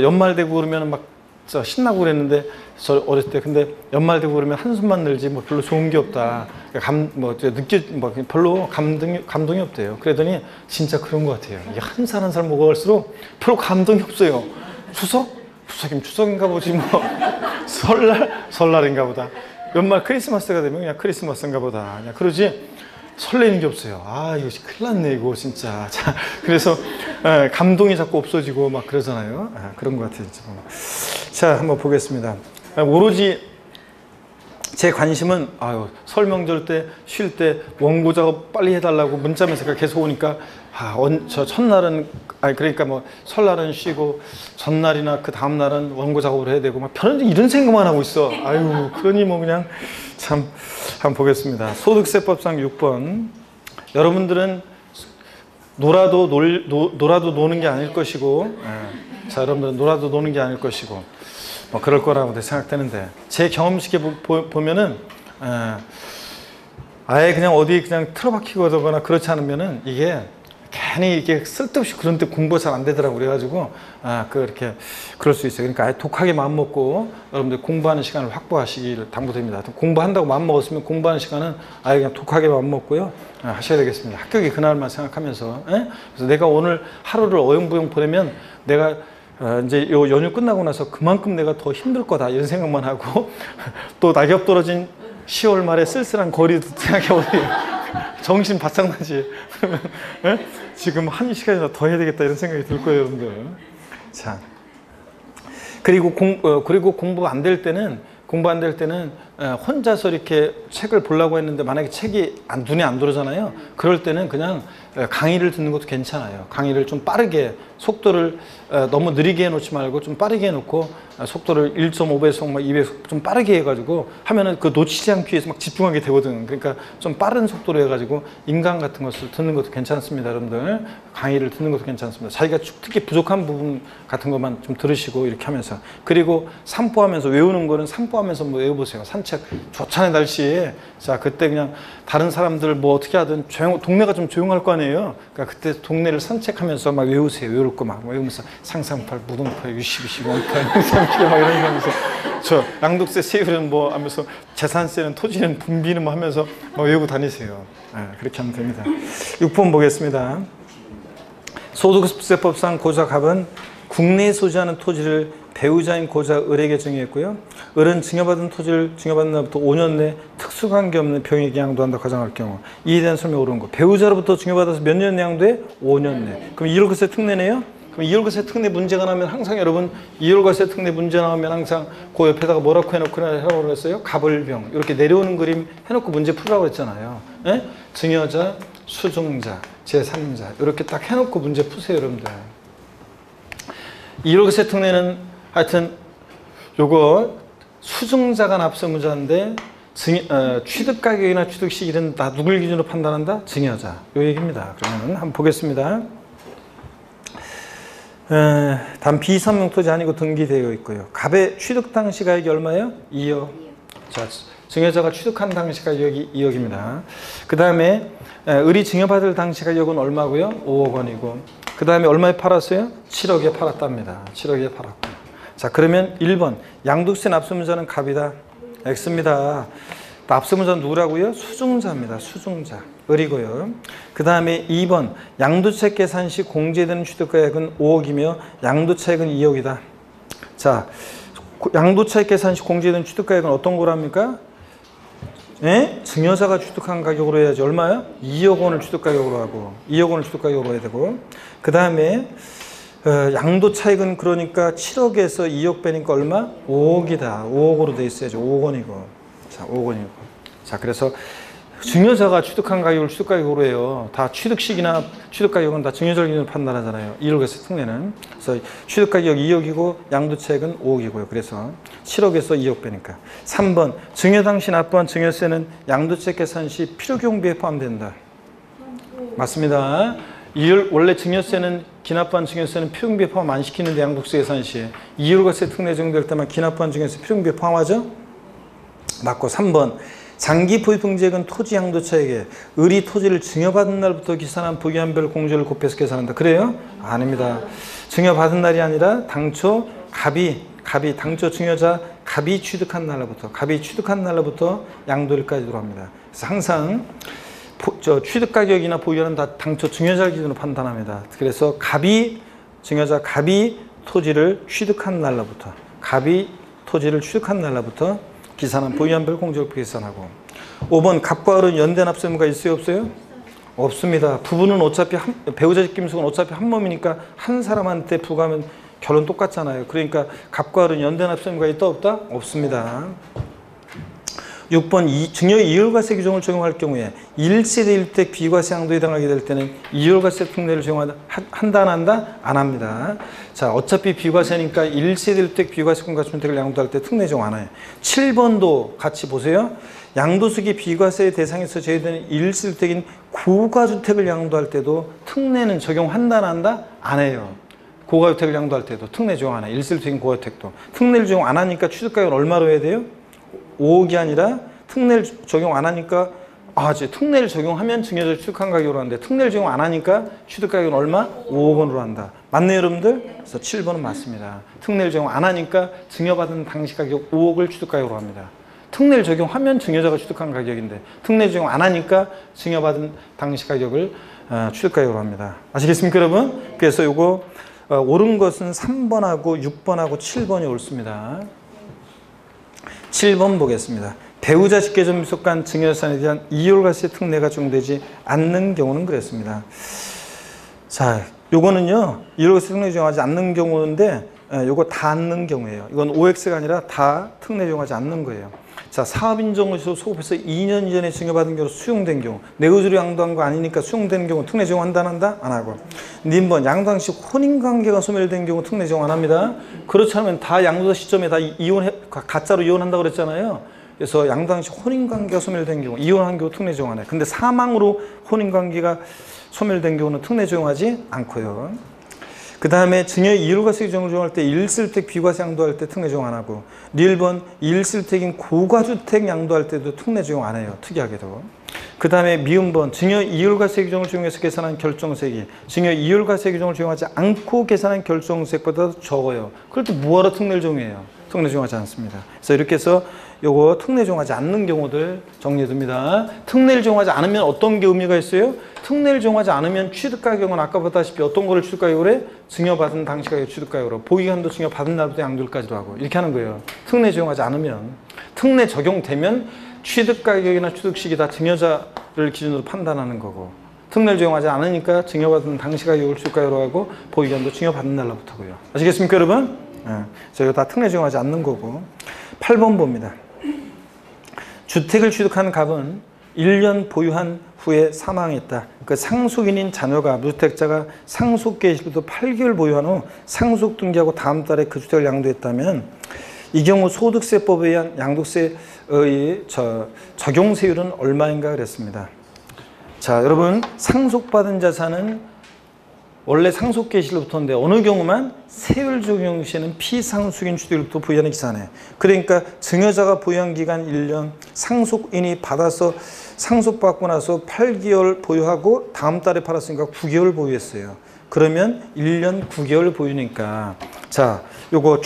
연말 되고 그러면 막 신나고 그랬는데 저 어렸을 때 근데 연말 되고 그러면 한숨만 늘지 뭐 별로 좋은 게 없다. 별로 감동이 없대요. 그러더니 진짜 그런 것 같아요. 이게 한 살 한 살 먹어갈수록 별로 감동이 없어요. 추석이면 추석인가 보지 뭐 설날인가 보다. 연말 크리스마스가 되면 그냥 크리스마스인가 보다. 그냥 그러지 설레는 게 없어요. 아, 이거 큰일 났네 이거 진짜. 자, 그래서 감동이 자꾸 없어지고 막 그러잖아요. 그런 것 같아요. 자, 한번 보겠습니다. 오로지 제 관심은 설 명절 때 쉴 때 원고 작업 빨리 해달라고 문자 메시지가 계속 오니까 저 첫날은 그러니까 뭐 설날은 쉬고 전날이나 그 다음 날은 원고 작업을 해야 되고 막 편한데 이런 생각만 하고 있어. 아유, 그러니 뭐 그냥 참 한번 보겠습니다. 소득세법상 6번. 여러분들은 놀아도 노는 게 아닐 것이고, 자, 여러분들은 놀아도 노는 게 아닐 것이고, 뭐 그럴 거라고 생각되는데, 제 경험식에 보면은, 아예 그냥 어디 그냥 틀어박히거나 그렇지 않으면은 이게 괜히 이게 쓸데없이 그런 데 공부가 잘 안 되더라고 그래가지고 그렇게 그럴 수 있어요. 그러니까 아예 독하게 마음 먹고 여러분들 공부하는 시간을 확보하시기를 당부드립니다. 공부한다고 마음 먹었으면 공부하는 시간은 아예 그냥 독하게 마음 먹고요 하셔야 되겠습니다. 합격이 그날만 생각하면서. 그래서 내가 오늘 하루를 어영부영 보내면 내가 이제 요 연휴 끝나고 나서 그만큼 내가 더 힘들 거다 이런 생각만 하고 또 낙엽 떨어진 10월 말에 쓸쓸한 거리도 생각해보세요. 정신 바짝 나지. 그러면 지금 한 시간이나 더 해야 되겠다 이런 생각이 들 거예요, 여러분들. 자, 그리고 공부가 안 될 때는 혼자서 이렇게 책을 보려고 했는데 만약에 책이 눈에 안 들어오잖아요. 그럴 때는 그냥 강의를 듣는 것도 괜찮아요. 강의를 좀 빠르게 속도를 너무 느리게 해놓지 말고 좀 빠르게 해놓고 속도를 1.5배속, 2배속 좀 빠르게 해가지고 하면은 그 놓치지 않기 위해서 막 집중하게 되거든. 그러니까 좀 빠른 속도로 해가지고 인강 같은 것을 듣는 것도 괜찮습니다, 여러분들. 강의를 듣는 것도 괜찮습니다. 자기가 특히 부족한 부분 같은 것만 좀 들으시고 이렇게 하면서. 그리고 산보하면서 외우는 거는 산보하면서 뭐 외워보세요. 산책 좋잖아요, 날씨에. 자, 그때 그냥 다른 사람들 뭐 어떻게 하든 동네가 좀 조용할 거 아니에요. 그러니까 그때 동네를 산책하면서 막 외우세요. 외울 거 막 외우면서 상상팔, 무등팔, 유시비시, 원팔, 막 이런 거 하면서 저 양도세 세율은 뭐 하면서 재산세는 토지는 분비는 뭐 하면서 막 외우고 다니세요. 그렇게 하면 됩니다. 6번 보겠습니다. 소득세법상 고자갑은 국내에 소지하는 토지를 배우자인 고자 을에게 증여했고요. 을은 증여받은 토지를 증여받는 날부터 5년 내 특수관계없는 병역에 양도한다 가정할 경우 이에 대한 설명이 옳은 거. 배우자로부터 증여받아서 몇 년 양도해? 5년 내. 그럼 2월과세 특례네요? 그럼 2월과세 특례 문제가 나면 항상 여러분 2월과세 특례 문제 나오면 항상 그 옆에다가 뭐라고 해놓고 하라고 그랬어요? 갑을병 이렇게 내려오는 그림 해놓고 문제 풀라고 했잖아요. 증여자, 수증자, 제3자 이렇게 딱 해놓고 문제 푸세요, 여러분들. 2월과세 특례는 하여튼 요거 수증자가 납세무자인데 취득가격이나 취득시기는 다 누굴 기준으로 판단한다? 증여자. 요 얘기입니다. 그러면 한번 보겠습니다. 단 비선명토지 아니고 등기되어 있고요. 갑의 취득 당시 가격이 얼마예요? 2억. 자, 증여자가 취득한 당시 가격이 2억입니다. 그 다음에 을이 증여받을 당시 가격은 얼마고요? 5억 원이고 그 다음에 얼마에 팔았어요? 7억에 팔았답니다. 7억에 팔았고. 자, 그러면 1번 양도세 납세문자는 갑이다. X입니다. 납세문자는 누구라고요? 수증자입니다. 수증자. 을이고요. 그 다음에 2번 양도차익 계산 시 공제되는 취득가액은 5억이며 양도차익은 2억이다. 자, 양도차익 계산 시 공제되는 취득가액은 어떤 거랍니까? 예? 증여자가 취득한 가격으로 해야지. 얼마야? 2억 원을 취득가격으로 하고 2억 원을 취득가격으로 해야 되고, 그 다음에 양도차익은 그러니까 7억에서 2억 빼니까 얼마? 5억이다. 5억으로 돼 있어야죠. 5억 원이고. 자, 5억 원이고. 자, 그래서 증여자가 취득한 가격을 취득가격으로 해요. 다 취득식이나 취득가격은 다 증여자를 기준으로 판단하잖아요. 2억에서 특례는. 그래서 취득가격 2억이고 양도차익은 5억이고요. 그래서 7억에서 2억 빼니까. 3번 증여 당시 납부한 증여세는 양도차익 계산 시 필요경비에 포함된다. 맞습니다. 원래 증여세는 기납한 증여세는 필요경비에 포함 안 시키는데 양도세 계산 시 이율과세 특례 적용될 때만 기납한 증여세 필요경비에 포함하죠? 맞고. 3번 장기 포입등재액은 토지 양도차익에 을이 토지를 증여받은 날부터 기산한 부기한별 공제를 곱해서 계산한다. 그래요? 아닙니다. 증여받은 날이 아니라 당초 당초 증여자 갑이 취득한 날로부터 양도일까지 들어갑니다. 그래서 항상 취득가격이나 보유는 다 당초 증여자 기준으로 판단합니다. 그래서 증여자 갑이 토지를 취득한 날로부터 기산한 보유한별 공제를 계산하고. 5번 갑과 을은 연대 납세 의무가 있어요, 없어요? 없습니다. 부부는 어차피 배우자 직김속은 어차피 한 몸이니까 한 사람한테 부과하면 결론 똑같잖아요. 그러니까 갑과 을은 연대 납세 의무가 있다, 없다? 없습니다. 6번 증여 이율과세 규정을 적용할 경우에 1세대 1대 비과세 양도에 해당하게 될 때는 이율과세 특례를 적용한다, 안 한다? 안 합니다. 자, 어차피 비과세니까 1세대 1대 비과세권과 준택을 양도할 때 특례 적용 안 해요. 7번도 같이 보세요. 양도수기 비과세 대상에서 제외되는 1세대 1택인 고가주택을 양도할 때도 특례는 적용한다, 안 한다? 안 해요. 고가주택을 양도할 때도 특례 적용 안 해요. 1세대 1택인 고가주택도. 특례를 적용 안 하니까 취득가격은 얼마로 해야 돼요? 5억이 아니라 특례를 적용 안 하니까 특례를 적용하면 증여자를 취득한 가격으로 하는데 특례를 적용 안 하니까 취득가격은 얼마? 5억 원으로 한다. 맞네요, 여러분들? 그래서 7번은 맞습니다. 특례를 적용 안 하니까 증여받은 당시 가격 5억을 취득가격으로 합니다. 특례를 적용하면 증여자가 취득한 가격인데 특례를 적용 안 하니까 증여받은 당시 가격을 취득가격으로 합니다. 아시겠습니까, 여러분? 그래서 요거 옳은 것은 3번하고 6번하고 7번이 옳습니다. 7번 보겠습니다. 배우자 직계전 미속간 증여자산에 대한 이율과세 특례가 적용되지 않는 경우는 그랬습니다. 자, 요거는요, 이율과세 특례 적용하지 않는 경우인데, 요거 다 않는 경우예요. 이건 OX가 아니라 다 특례 적용하지 않는 거예요. 자, 사업인정에서 소급해서 2년 이전에 증여받은 경우 수용된 경우, 내구주로 양도한 거 아니니까 수용되는 경우 특례 적용한다, 안 한다? 안 하고. 님번 양도당 시 혼인관계가 소멸된 경우 특례 적용 안 합니다. 그렇지 않으면 다 양도 시점에 다 가짜로 이혼한다고 그랬잖아요. 그래서 양도당 시 혼인관계가 소멸된 경우, 이혼한 경우 특례 적용 안 해요. 근데 사망으로 혼인관계가 소멸된 경우는 특례 적용하지 않고요. 그 다음에 증여 이율과세 규정을 적용할 때 1실택 비과세 양도할 때 특례 적용 안 하고, 1번 1실택인 고가주택 양도할 때도 특례 적용 안 해요. 특이하게도. 그 다음에 미음번 증여 이율과세 규정을 적용해서 계산한 결정세액이 증여 이율과세 규정을 적용하지 않고 계산한 결정세액보다 적어요. 그럴 때 뭐하러 특례를 적용해요? 특례 적용하지 않습니다. 그래서 이렇게 해서 요거 특례 적용하지 않는 경우들 정리해둡니다. 특례를 적용하지 않으면 어떤 게 의미가 있어요? 특례를 적용하지 않으면 취득가격은 아까 봤다시피 어떤 거를 취득가격으로 해? 증여받은 당시 가격 취득가격으로. 보기한도 증여받은 날부터 양도일까지도 하고 이렇게 하는 거예요. 특례 적용하지 않으면. 특례 적용되면 취득가격이나 취득시기 다 증여자를 기준으로 판단하는 거고, 특례를 적용하지 않으니까 증여받은 당시 가격을 취득가격으로 하고 보기한도 증여받은 날로부터고요. 아시겠습니까, 여러분? 저희가 다 특례 적용하지 않는 거고. 8번 봅니다. 주택을 취득한 갑은 1년 보유한 후에 사망했다. 그 상속인인 자녀가 무주택자가 상속 개시부터 8개월 보유한 후 상속 등기하고 다음 달에 그 주택을 양도했다면 이 경우 소득세법에 의한 양도세의 적용세율은 얼마인가 그랬습니다. 자, 여러분, 상속받은 자산은 원래 상속 개시일부터인데 어느 경우만 세율 적용 시에는 피상속인 취득일부터 부여하는 기산해. 그러니까 증여자가 보유한 기간 1년, 상속인이 받아서 상속받고 나서 8개월 보유하고 다음 달에 팔았으니까 9개월 보유했어요. 그러면 1년 9개월 보유니까. 자, 요거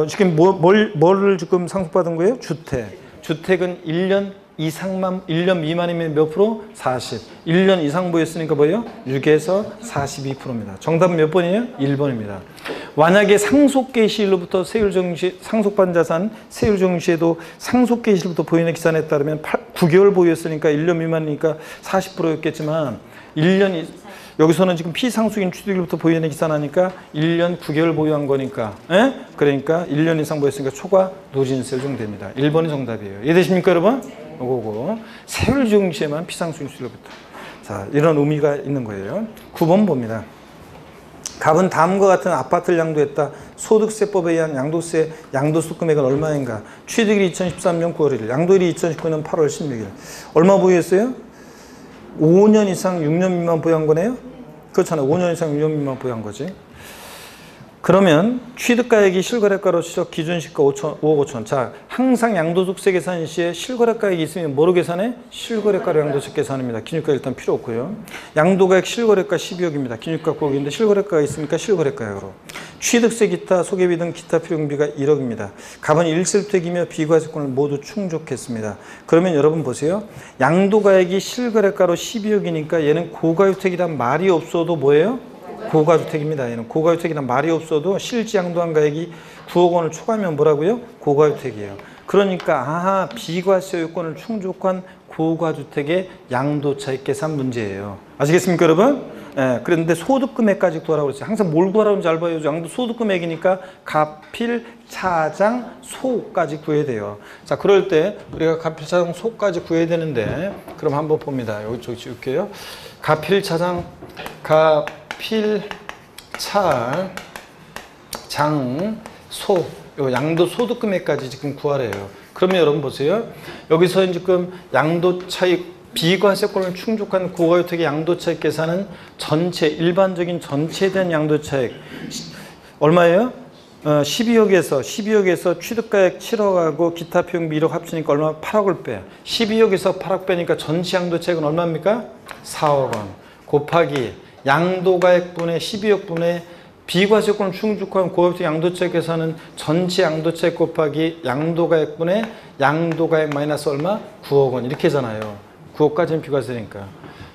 지금 뭐를 지금 상속받은 거예요? 주택. 주택은 1년 이상만, 1년 미만이면 몇 프로? 40. 1년 이상 보였으니까 뭐예요? 6에서 42%입니다. 정답은 몇 번이에요? 1번입니다. 만약에 상속개시일로부터 세율정시, 상속받은 자산 세율정시에도 상속개시일부터 보유인의 기산에 따르면 9개월 보유했으니까 1년 미만이니까 40%였겠지만 1년 여기서는 지금 피상속인 취득일부터 보유인의 기산하니까 1년 9개월 보유한 거니까 그러니까 1년 이상 보유했으니까 초과 누진세율 정도입니다. 1번이 정답이에요. 이해되십니까 여러분? 요거고 세율정시에만 피상속인 취득일부터 자 이런 의미가 있는 거예요. 9번 봅니다. 갑은 다음과 같은 아파트를 양도했다. 소득세법에 의한 양도세 양도소 금액은 얼마인가? 취득일이 2013년 9월 1일, 양도일이 2019년 8월 16일. 얼마 보유했어요? 5년 이상 6년 미만 보유한 거네요? 그렇잖아요. 5년 이상 6년 미만 보유한 거지. 그러면 취득가액이 실거래가로 추적 기준시가 5억 5천. 자, 항상 양도소득세 계산 시에 실거래가액이 있으면 뭐로 계산해? 실거래가로 양도세 계산합니다. 기준가 일단 필요 없고요. 양도가액 실거래가 12억입니다. 기준가 9억인데 실거래가가 있으니까 실거래가액으로. 취득세 기타 소개비 등 기타 필요금비가 1억입니다. 갑은 1세주택이며 비과세권을 모두 충족했습니다. 그러면 여러분 보세요. 양도가액이 실거래가로 12억이니까 얘는 고가주택이란 말이 없어도 뭐예요? 고가주택입니다. 얘는 고가주택이란 말이 없어도 실지 양도한 가액이 9억 원을 초과하면 뭐라고요? 고가주택이에요. 그러니까 아하 비과세 요건을 충족한 고가주택의 양도차익 계산 문제예요. 아시겠습니까 여러분? 예, 그런데 소득금액까지 구하라고 그랬어요. 항상 뭘 구하라고 잘 봐요. 양도 소득금액이니까 가필, 차장, 소까지 구해야 돼요. 자, 그럴 때 우리가 가필, 차장, 소까지 구해야 되는데 그럼 한번 봅니다. 여기 저 지울게요. 가필, 차장, 필, 차, 장, 소, 요 양도 소득금액까지 지금 구하래요. 그러면 여러분 보세요. 여기서 지금 양도 차익, 비과세권을 충족한 고가주택의 양도 차익 계산은 전체, 일반적인 전체에 대한 양도 차익 얼마예요? 12억에서 취득가액 7억하고 기타 비용비 1억 합치니까 얼마? 8억을 빼. 12억에서 8억 빼니까 전체 양도 차익은 얼마입니까? 4억 원. 곱하기 양도가액분의 12억분의 비과세권을 충족한 고가주택 양도차익 계산은 전체 양도차익 곱하기 양도가액분의 양도가액 마이너스 얼마? 9억 원 이렇게 하잖아요. 9억까지는 비과세니까.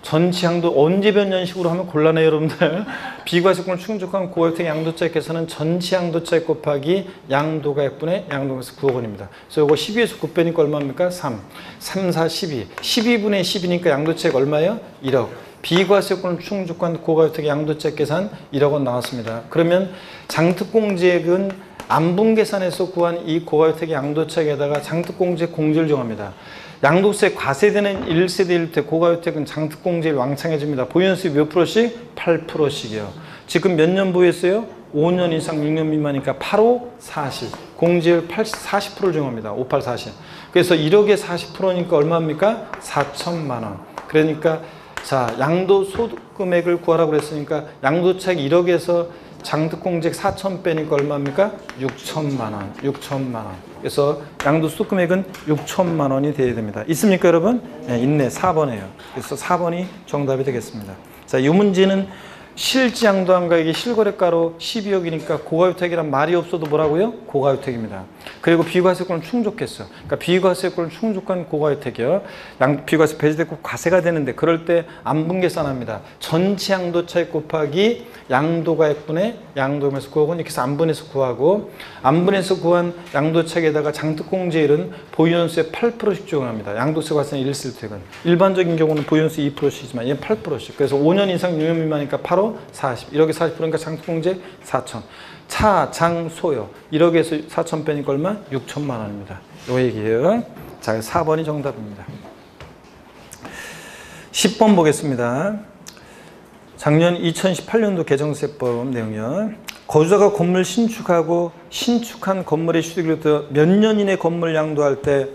전체 양도 언제 변년식으로 하면 곤란해요 여러분들. 비과세권을 충족한 고가주택 양도차익 계산은 전체 양도차익 곱하기 양도가액분의 양도가액 9억 원입니다. 그래서 이거 12에서 9 빼니까 얼마입니까? 3. 3, 4, 12. 12분의 10이니까 양도차익 얼마예요? 1억. 비과세권을 충족한 고가주택 양도차익 계산 1억 원 나왔습니다. 그러면 장특공제액은 안분계산에서 구한 이 고가주택 양도차익에다가 장특공제액 공제를 정합니다. 양도세 과세되는 1세대 1주택 고가주택은 장특공제를 왕창해 줍니다. 보유연수입 몇 프로씩? 8%씩이요. 지금 몇 년 보유했어요? 5년 이상 6년 미만이니까 8, 5, 40. 공제율 40%를 정합니다. 5, 8, 40. 그래서 1억에 40%니까 얼마입니까? 4천만 원. 그러니까 자, 양도소득금액을 구하라고 그랬으니까 양도차익 1억에서 장특공제액 4천 빼니까 얼마입니까? 6천만 원. 6천만 원. 그래서 양도소득금액은 6천만 원이 돼야 됩니다. 있습니까 여러분? 네, 있네. 4번이에요. 그래서 4번이 정답이 되겠습니다. 자, 이 문제는 실지 양도한 가액이 실거래가로 12억이니까 고가주택이란 말이 없어도 뭐라고요? 고가주택입니다. 그리고 비과세권을 충족했어요. 그러니까 비과세권을 충족한 고가주택이요. 비과세 배제되고 과세가 되는데 그럴 때 안분계산합니다. 전체 양도차익 곱하기 양도가액분의 양도금에서 9억 원 이렇게 해서 안분해서 구하고 안분해서 구한 양도차익에다가 장특공제율은 보유연수의 8%씩 적용합니다. 양도세 과세는 1세주택은. 일반적인 경우는 보유연수 2%씩이지만 얘는 8%씩. 그래서 5년 이상 6년 미만이니까 8호 40. 1억에 40%니까 장특공제 4천. 차, 장, 소요. 1억에서 4천 빼니까 얼마? 6천만 원입니다. 요 얘기예요. 자, 4번이 정답입니다. 10번 보겠습니다. 작년 2018년도 개정세법 내용이요. 거주자가 건물 신축하고 신축한 건물의 취득일로부터 몇 년 이내 건물 양도할 때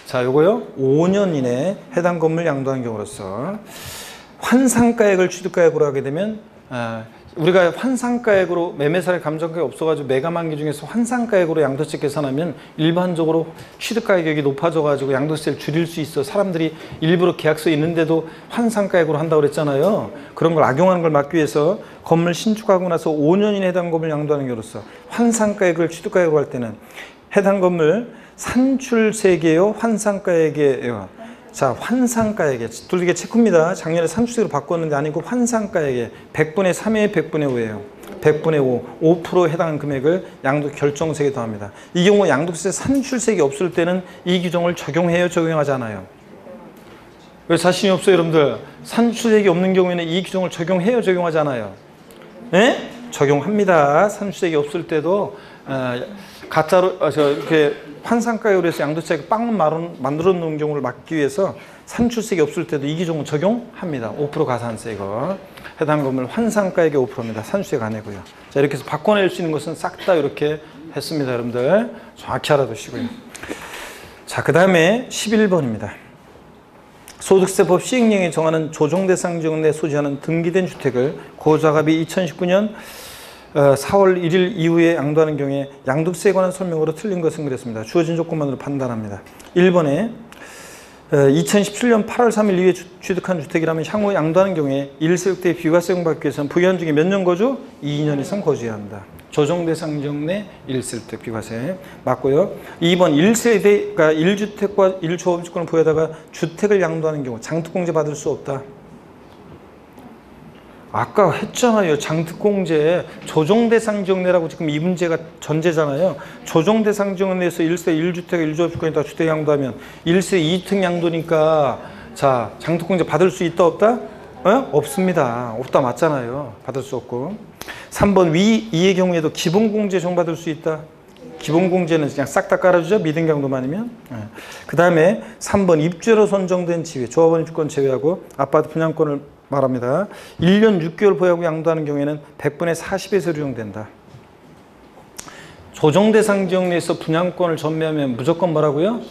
자, 요거요. 5년 이내 해당 건물 양도한 경우로서 환산가액을 취득가액으로 하게 되면 우리가 환산가액으로 매매사례 감정가액이 없어가지고 매각만기 중에서 환산가액으로 양도세 계산하면 일반적으로 취득가격이 높아져가지고 양도세를 줄일 수 있어. 사람들이 일부러 계약서에 있는데도 환산가액으로 한다고 그랬잖아요. 그런 걸 악용하는 걸 막기 위해서 건물 신축하고 나서 5년 이내 해당 건물 양도하는 경우로서 환산가액을 취득가액으로 할 때는 해당 건물 산출세계요, 환산가액이에요. 자, 환산가액에 둘 개 체크입니다. 작년에 산출세로 바꿨는데 아니고 환산가액에 100분의 3에 100분의 5예요. 100분의 5, 5% 해당하는 금액을 양도 결정세에 더합니다. 이 경우 양도세 산출세액이 없을 때는 이 규정을 적용해요, 적용하지 않아요? 왜 자신이 없어요, 여러분들? 산출세액이 없는 경우에는 이 규정을 적용해요, 적용하지 않아요? 네? 적용합니다. 산출세액이 없을 때도 가짜로 이렇게 환산가액으로 해서 양도세액 빵 만들어 놓은 경우를 막기 위해서 산출세액이 없을 때도 이 규정은 적용합니다. 5% 가산세 이거 해당 건물 환산가액의 5%입니다. 산출세가 아니고요. 자, 이렇게 해서 바꿔낼 수 있는 것은 싹 다 이렇게 했습니다. 여러분들 정확히 알아두시고요. 자, 그 다음에 11번입니다. 소득세법 시행령에 정하는 조정대상 지역 내 소지하는 등기된 주택을 고자갑이 2019년 4월 1일 이후에 양도하는 경우에 양도세에 관한 설명으로 틀린 것은 그랬습니다. 주어진 조건만으로 판단합니다. 1번에 2017년 8월 3일 이후에 취득한 주택이라면 향후 양도하는 경우에 1세대 비과세금 받기 위해서는 부연 중에 몇 년 거주? 2년 이상 거주해야 합니다. 조정대상 지역 내 1세대 비과세 맞고요. 2번 1세대가 1주택과 1조업주권을 부여하다가 주택을 양도하는 경우 장특공제 받을 수 없다. 아까 했잖아요. 장특공제 조정대상 지역 내라고 지금 이 문제가 전제잖아요. 조정대상 지역 내에서 1세 1주택 1조업주권에다 주택 양도하면 1세 2주택 양도니까 자 장특공제 받을 수 있다 없다? 없습니다. 없다 맞잖아요. 받을 수 없고. 3번 이의 경우에도 기본공제 적용받을 수 있다. 기본공제는 그냥 싹 다 깔아주죠. 미등기양도만이면. 그 다음에 3번 입주로 선정된 지위 조합원 입주권 제외하고 아파트 분양권을 말합니다. 1년 6개월 보유하고 양도하는 경우에는 100분의 40에서 적용된다. 조정대상 지역 내에서 분양권을 전매하면 무조건 뭐라고요?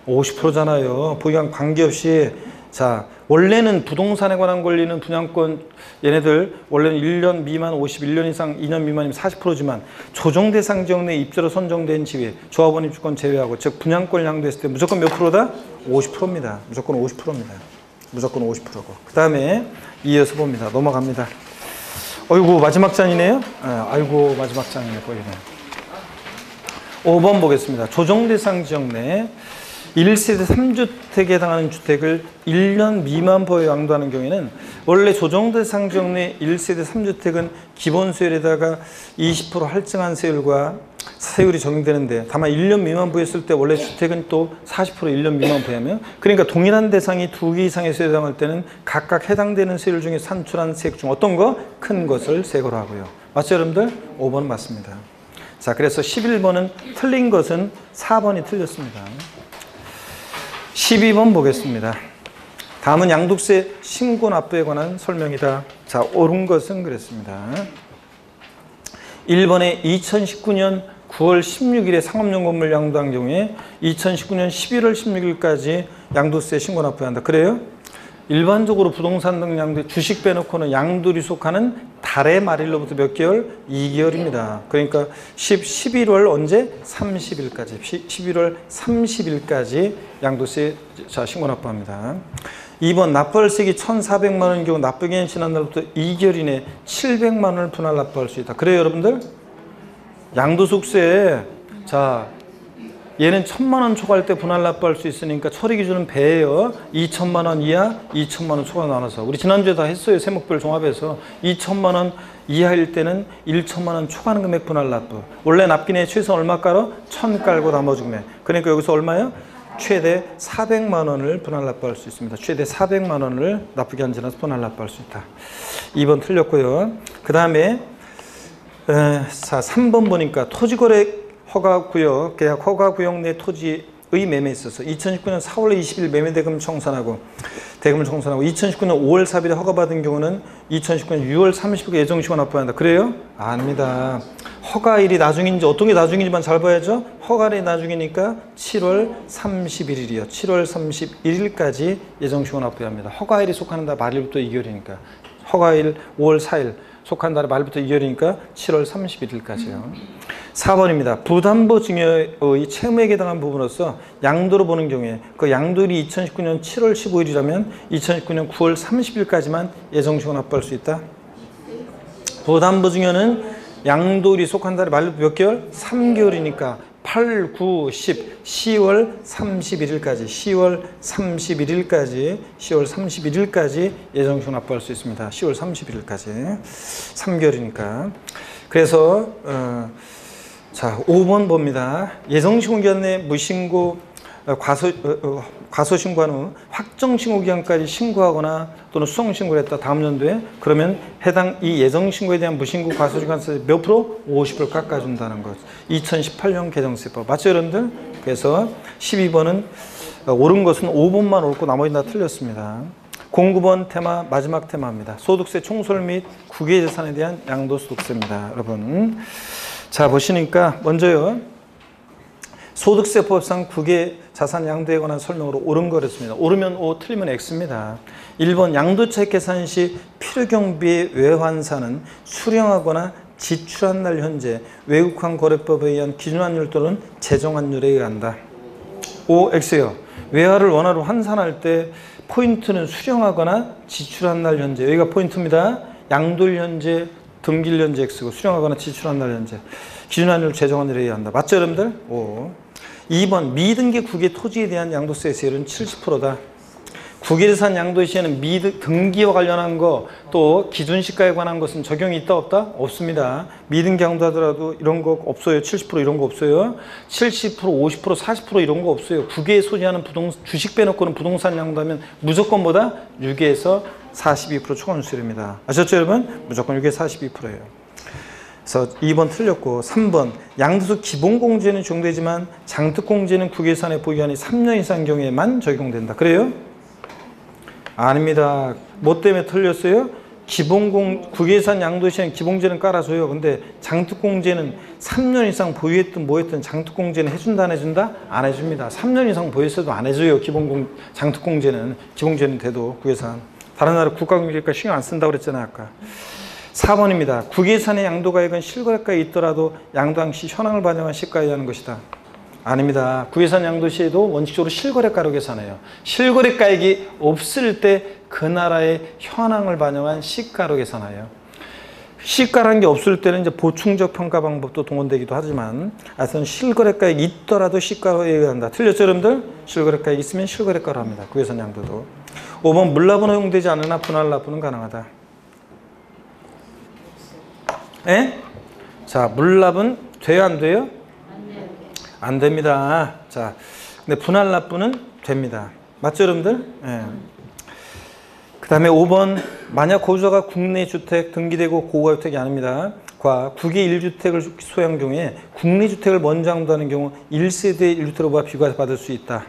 50%잖아요. 보유한 관계없이. 자, 원래는 부동산에 관한 권리는 분양권 얘네들 원래는 1년 미만 51년 이상 2년 미만이면 40%지만 조정대상 지역 내 입주로 선정된 지위 조합원 입주권 제외하고 즉 분양권을 양도했을 때 무조건 몇 프로다? 50%입니다. 무조건 50%입니다. 무조건 50%고. 그 다음에 이어서 봅니다. 넘어갑니다. 어이구 마지막 장이네요. 아이고 마지막 장이네 보이네. 5번 보겠습니다. 조정대상 지역 내 1세대 3주택에 해당하는 주택을 1년 미만 보유 양도하는 경우에는 원래 조정대상 지역 내 1세대 3주택은 기본세율에다가 20% 할증한 세율과 세율이 적용되는데 다만 1년 미만 부였을 때 원래 주택은 또 40% 1년 미만 부여하면 그러니까 동일한 대상이 2개 이상의 세율에 해당할 때는 각각 해당되는 세율 중에 산출한 세액 중 어떤 거? 큰 것을 세액으로 하고요. 맞죠 여러분들? 5번은 맞습니다. 자, 그래서 11번은 틀린 것은 4번이 틀렸습니다. 12번 보겠습니다. 다음은 양도세 신고 납부에 관한 설명이다. 자, 옳은 것은 그랬습니다. 1번에 2019년 9월 16일에 상업용 건물 양도한 경우에 2019년 11월 16일까지 양도세 신고 납부해야 한다. 그래요? 일반적으로 부동산 등 양도 주식 빼놓고는 양도를 속하는 달의 말일로부터 몇 개월? 2개월입니다. 그러니까 11월 언제? 30일까지 11월 30일까지 양도세 신고 납부합니다. 2번 납부할세액이 1,400만 원인 경우 납부기한이 지난 날부터 2개월 이내 700만 원을 분할 납부할 수 있다. 그래요 여러분들? 양도소득세 자 얘는 1,000만 원 초과할 때 분할 납부할 수 있으니까 처리 기준은 배예요. 2,000만 원 이하, 2,000만 원 초과 나눠서 우리 지난주에 다 했어요. 세목별 종합해서 2,000만 원 이하일 때는 1,000만 원 초과하는 금액 분할 납부. 원래 납기내 최소 얼마 깔어? 1,000 깔고 나머지 금액. 그러니까 여기서 얼마요? 최대 400만 원을 분할 납부할 수 있습니다. 최대 400만 원을 납부기한 지나서 분할 납부할 수 있다. 2번 틀렸고요. 그 다음에 3번 보니까 토지거래 허가구역, 계약 허가구역 내 토지의 매매에 있어서 2019년 4월 20일 매매대금 청산하고 대금을 청산하고 2019년 5월 4일에 허가받은 경우는 2019년 6월 30일에 예정시효가 납부한다. 그래요? 아닙니다. 허가일이 나중인지 어떤 게 나중인지만 잘 봐야죠. 허가일이 나중이니까 7월 31일이요. 7월 31일까지 예정시효가 납부해야 합니다. 허가일이 속하는 다 말일부터 2개월이니까 허가일 5월 4일 속한 달의 말부터 2개월이니까 7월 31일까지요. 4번입니다. 부담보 증여의 채무에 해당한 부분으로서 양도로 보는 경우에 그 양도일이 2019년 7월 15일이라면 2019년 9월 30일까지만 예정신고 납부할 수 있다. 부담보 증여는 양도일이 속한 달의 말부터 몇 개월? 3개월이니까 8, 9, 10, 10월 31일까지 10월 31일까지 예정신고 납부할 수 있습니다. 10월 31일까지 3개월이니까. 그래서 자 5번 봅니다. 예정신고 기간 내 무신고 과소신고한 후 확정신고 기간까지 신고하거나 또는 수정신고를 했다. 다음 연도에 그러면 해당 이 예정신고에 대한 무신고 과소신고한세 몇 프로? 50% 깎아준다는 것. 2018년 개정세법. 맞죠 여러분들? 그래서 12번은 옳은 것은 5번만 옳고 나머지는 다 틀렸습니다. 09번 테마 마지막 테마입니다. 소득세 총솔 및 국외재산에 대한 양도소득세입니다. 여러분 자 보시니까 먼저요. 소득세법상 국외자산 양도에 관한 설명으로 옳은 거였습니다. 옳으면 O, 틀리면 X입니다. 1번 양도차익 계산 시 필요경비의 외환사는 수령하거나 지출한 날 현재 외국환 거래법에 의한 기준환율 또는 재정환율에 의한다. O, X요. 외화를 원화로 환산할 때 포인트는 수령하거나 지출한 날 현재. 여기가 포인트입니다. 양도일 현재, 등기일 현재 X고 수령하거나 지출한 날 현재. 기준환율 재정환율에 의한다. 맞죠 여러분들? O. 2번 미등기 국외 토지에 대한 양도세 세율은 70%다. 국외재산 양도 시에는 등기와 관련한 거 또 기준시가에 관한 것은 적용이 있다 없다? 없습니다. 미등기 양도하더라도 이런 거 없어요. 70% 이런 거 없어요. 70%, 50%, 40% 이런 거 없어요. 국외에 소지하는 주식 빼놓고는 부동산 양도하면 무조건 뭐다? 6에서 42% 초과손실입니다. 아셨죠 여러분? 무조건 6에서 42%예요. 그래서 2번 틀렸고 3번 양도소 기본공제는 적용되지만 장특공제는 국외산의 보유한이 3년 이상 경우에만 적용된다. 그래요? 아닙니다. 뭐 때문에 틀렸어요? 국외산 양도시에는 기본공제는 깔아줘요. 근데 장특공제는 3년 이상 보유했든 뭐했든 장특공제는 해준다 안 해준다? 안 해줍니다. 3년 이상 보유했어도 안 해줘요. 장특공제는. 기본공제는 돼도 국외산. 다른 나라 국가공제니까 신경 안 쓴다고 그랬잖아요 아까. 4번입니다. 국외산의 양도가액은 실거래가에 있더라도 양도한 시 현황을 반영한 시가에 하는 것이다. 아닙니다. 국외산 양도 시에도 원칙적으로 실거래가로 계산해요. 실거래가액이 없을 때 그 나라의 현황을 반영한 시가로 계산해요. 시가라는 게 없을 때는 이제 보충적 평가 방법도 동원되기도 하지만 하여튼 실거래가액이 있더라도 시가로 얘기한다. 틀렸죠 여러분들? 실거래가액이 있으면 실거래가로 합니다. 국외산 양도도. 5번 물납은 허용되지 않으나 분할 납부는 가능하다. 예? 자, 물납은 돼요, 안 돼요? 안 됩니다. 자, 근데 분할 납부는 됩니다. 맞죠, 여러분들? 예. 그 다음에 5번, 만약 거주자가 국내 주택 등기되고 고가주택이 아닙니다. 국외 1주택을 소유한 경우에 국내 주택을 먼저 양도하는 경우 1세대 1주택으로 비과받을 수 있다.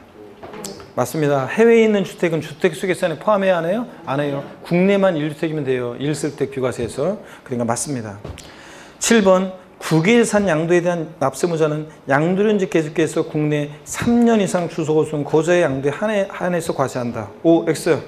맞습니다. 해외에 있는 주택은 주택수계산에 포함해야 하나요? 안 해요. 국내만 1주택이면 돼요. 1세대 비과세에서. 그러니까 맞습니다. 7번 국외산 양도에 대한 납세무자는 양도일현재 계속해서 국내 3년 이상 주소가 없으면 거주자의 양도에 한해서 과세한다. O, X.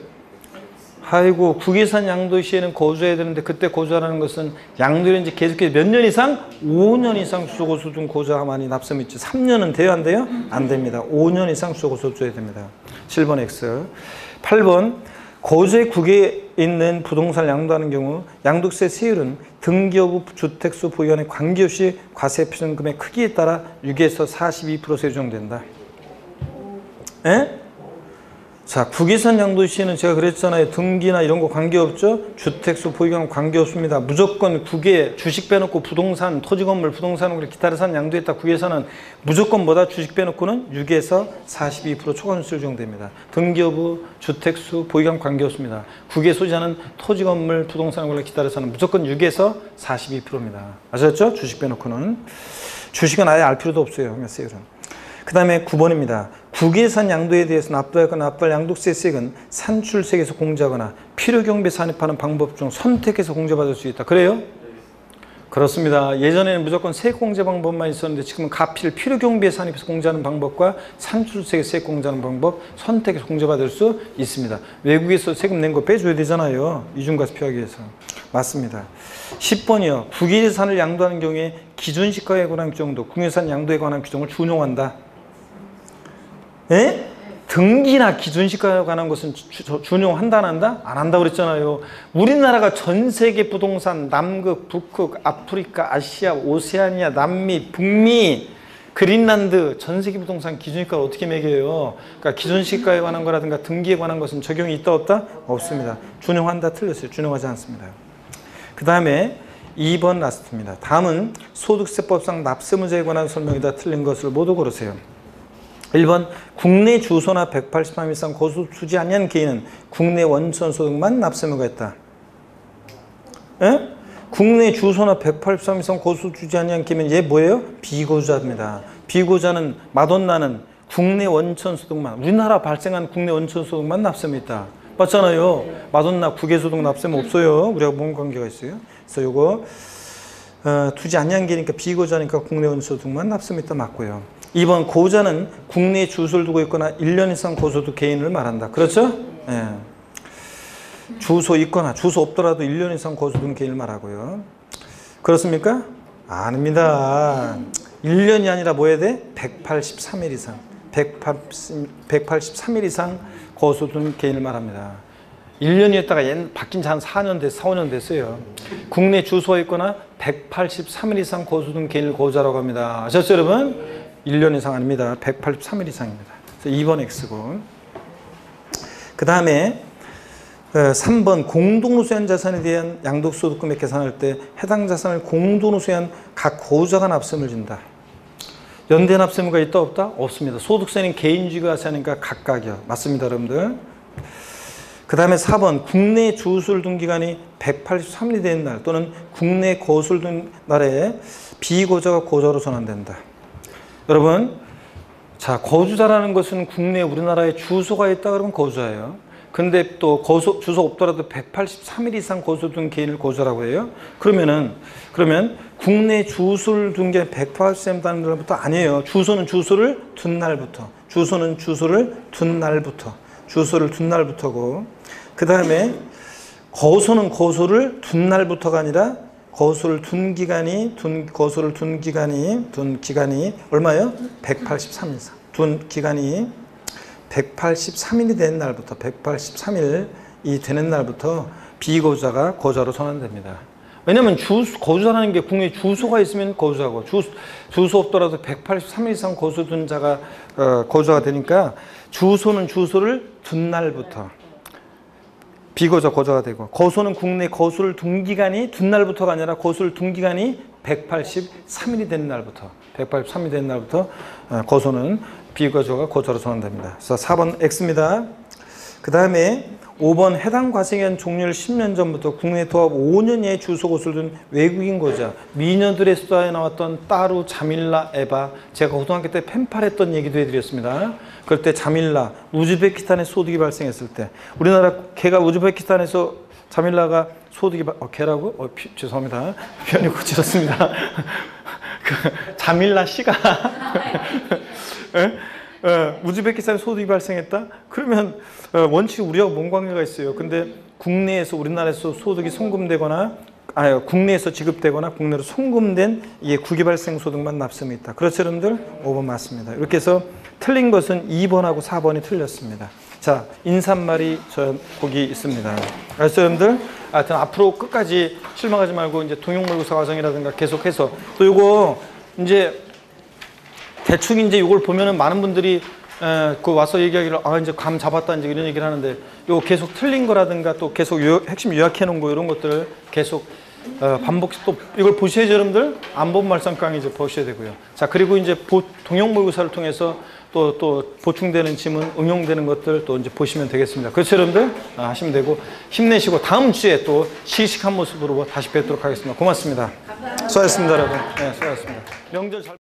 아이고 국외산 양도 시에는 거주해야 되는데 그때 거주하라는 것은 양도일현재 계속해서 몇 년 이상? 5년 이상 주소거주 중 거주하만이 납세무 있지. 3년은 돼요 안 돼요? 안 됩니다. 5년 이상 주소거주 줘야 됩니다. 7번 X. 8번 거주의 국외에 있는 부동산을 양도하는 경우 양도세 세율은 등기 여부 주택수 보유한에 관계없이 과세 표준금의 크기에 따라 6에서 42% 세정된다. 에? 자, 국외산 양도 시에는 제가 그랬잖아요. 등기나 이런 거 관계없죠? 주택수 보유한 관계없습니다. 무조건 국외 주식 빼놓고 부동산, 토지건물, 부동산을 기타를 양도했다. 국외산은 무조건 뭐다? 주식 빼놓고는 6에서 42% 초과손실 적용됩니다. 등기 여부, 주택수, 보유한 관계없습니다. 국외 소지하는 토지건물, 부동산을 기타를 무조건 6에서 42%입니다. 아셨죠? 주식 빼놓고는. 주식은 아예 알 필요도 없어요. 세율은. 그 다음에 9번입니다. 국외산 양도에 대해서 납부할 양도세액은 산출세에서 공제하거나 필요경비에 산입하는 방법 중 선택해서 공제받을 수 있다. 그래요? 그렇습니다. 예전에는 무조건 세액공제 방법만 있었는데 지금은 가필 필요경비에 산입해서 공제하는 방법과 산출세에 세액 공제하는 방법 선택해서 공제받을 수 있습니다. 외국에서 세금 낸 거 빼줘야 되잖아요. 이중과세 피하기 위해서. 맞습니다. 10번이요. 국유재산을 양도하는 경우에 기준시가에 관한 규정도 국유재산 양도에 관한 규정을 준용한다. 예? 등기나 기준시가에 관한 것은 준용한다 안 한다? 안 한다고 그랬잖아요. 우리나라가 전 세계 부동산 남극, 북극, 아프리카, 아시아, 오세아니아, 남미, 북미, 그린란드 전 세계 부동산 기준시가를 어떻게 매겨요? 그러니까 기준시가에 관한 거라든가 등기에 관한 것은 적용이 있다 없다? 없습니다. 준용한다 틀렸어요. 준용하지 않습니다. 그 다음에 2번 라스트입니다. 다음은 소득세법상 납세문제에 관한 설명이다. 틀린 것을 모두 고르세요. 1번 국내 주소나 183 이상 거수 두지 아니한 개인은 국내 원천 소득만 납세무가 있다. 예? 국내 주소나 183 이상 거수 두지 아니한 개인은 얘 뭐예요? 비거주자입니다. 비거주자는 마돈나는 국내 원천 소득만 우리나라 발생한 국내 원천 소득만 납세무 있다. 맞잖아요. 마돈나 국외소득 납세무 없어요. 우리하고 뭔 관계가 있어요? 그래서 요거 두지 아니한 개니까 비거주자니까 국내 원천 소득만 납세무 있다 맞고요. 2번 고자는 국내에 주소를 두고 있거나 1년 이상 거소득 개인을 말한다. 그렇죠? 예. 주소 있거나 주소 없더라도 1년 이상 거소득 개인을 말하고요. 그렇습니까? 아닙니다. 1년이 아니라 뭐 해야 돼? 183일 이상. 183일 이상 거소득 개인을 말합니다. 1년이었다가 바뀐 지 한 4년 됐, 4, 5년 됐어요. 국내 주소가 있거나 183일 이상 거소득 개인을 고자라고 합니다. 아셨죠, 여러분? 1년 이상 아닙니다. 183일 이상입니다. 그래서 2번 X고. 그 다음에 3번 공동으로 소유한 자산에 대한 양도소득금액 계산할 때 해당 자산을 공동으로 소유한 각 고자가 납세를 진다. 연대 납세무가 있다 없다? 없습니다. 소득세는 개인주의가 하니까 각각이요. 맞습니다, 여러분들. 그 다음에 4번 국내 주소를 둔 기간이 183일이 된 날 또는 국내 거소를 둔 날에 비고자가 고자로 전환된다. 여러분, 자, 거주자라는 것은 국내 우리나라에 주소가 있다 그러면 거주자예요. 근데 또 주소 없더라도 183일 이상 거주 둔 개인을 거주자라고 해요. 그러면 국내 주소를 둔 게 183일이라는 날부터 아니에요. 주소는 주소를 둔 날부터. 주소는 주소를 둔 날부터. 주소를 둔 날부터고. 그 다음에 거소는 거소를 둔 날부터가 아니라 거소를 둔 기간이 얼마예요? 183일 이상. 둔 기간이 183일이 된 날부터 183일이 되는 날부터 비거주자가 거주자로 전환됩니다. 왜냐하면 거주자라는 게 국내 주소가 있으면 거주자고 주소 없더라도 183일 이상 거주 둔 자가 거주자가 되니까 주소는 주소를 둔 날부터 비거주자 거주자가 되고 거소는 국내 거수를 둔 기간이 둔 날부터가 아니라 거수를 둔 기간이 183일이 된 날부터 거소는 비거주자가 거주자로 전환됩니다. 그래서 4번 X입니다. 그 다음에 5번 해당 과세기한 종료일 10년 전부터 국내 도합 5년 이하의 주소 거수를 둔 외국인 거주자 미녀들의 수다에 나왔던 따루, 자밀라, 에바 제가 고등학교 때 펜팔했던 얘기도 해드렸습니다. 그럴 때 자밀라, 우즈베키스탄에 소득이 발생했을 때 우리나라 걔가 우즈베키스탄에서 자밀라가 소득이 걔라고? 죄송합니다. 표현이 고치셨습니다. 자밀라 씨가 우즈베키스탄에 소득이 발생했다? 그러면 원칙 우리하고 뭔 관계가 있어요? 근데 국내에서 우리나라에서 소득이 송금되거나 국내에서 지급되거나 국내로 송금된 이게 국외 발생 소득만 납세무 있다. 그렇죠, 여러분들? 5번 맞습니다. 이렇게 해서 틀린 것은 2번하고 4번이 틀렸습니다. 자, 인사말이 거기 있습니다. 알았어요, 여러분들? 하여튼 앞으로 끝까지 실망하지 말고 이제 통용모의고사 과정이라든가 계속해서 또 요거 이제 대충 이제 이걸 보면은 많은 분들이 그 와서 얘기하기를 이제 감 잡았다 이제 이런 얘기를 하는데 요 계속 틀린 거라든가 또 계속 핵심 요약해 놓은 거 이런 것들을 계속 반복 또 이걸 보셔야죠, 여러분들. 안 본 말씀 강의 이제 보셔야 되고요. 자, 그리고 이제 동영 모의고사를 통해서 또 보충되는 지문, 응용되는 것들 또 이제 보시면 되겠습니다. 그렇죠, 여러분들? 하시면 되고 힘내시고 다음 주에 또 시식한 모습으로 다시 뵙도록 하겠습니다. 고맙습니다. 감사합니다. 수고하셨습니다, 여러분. 네, 수고하셨습니다. 명절 잘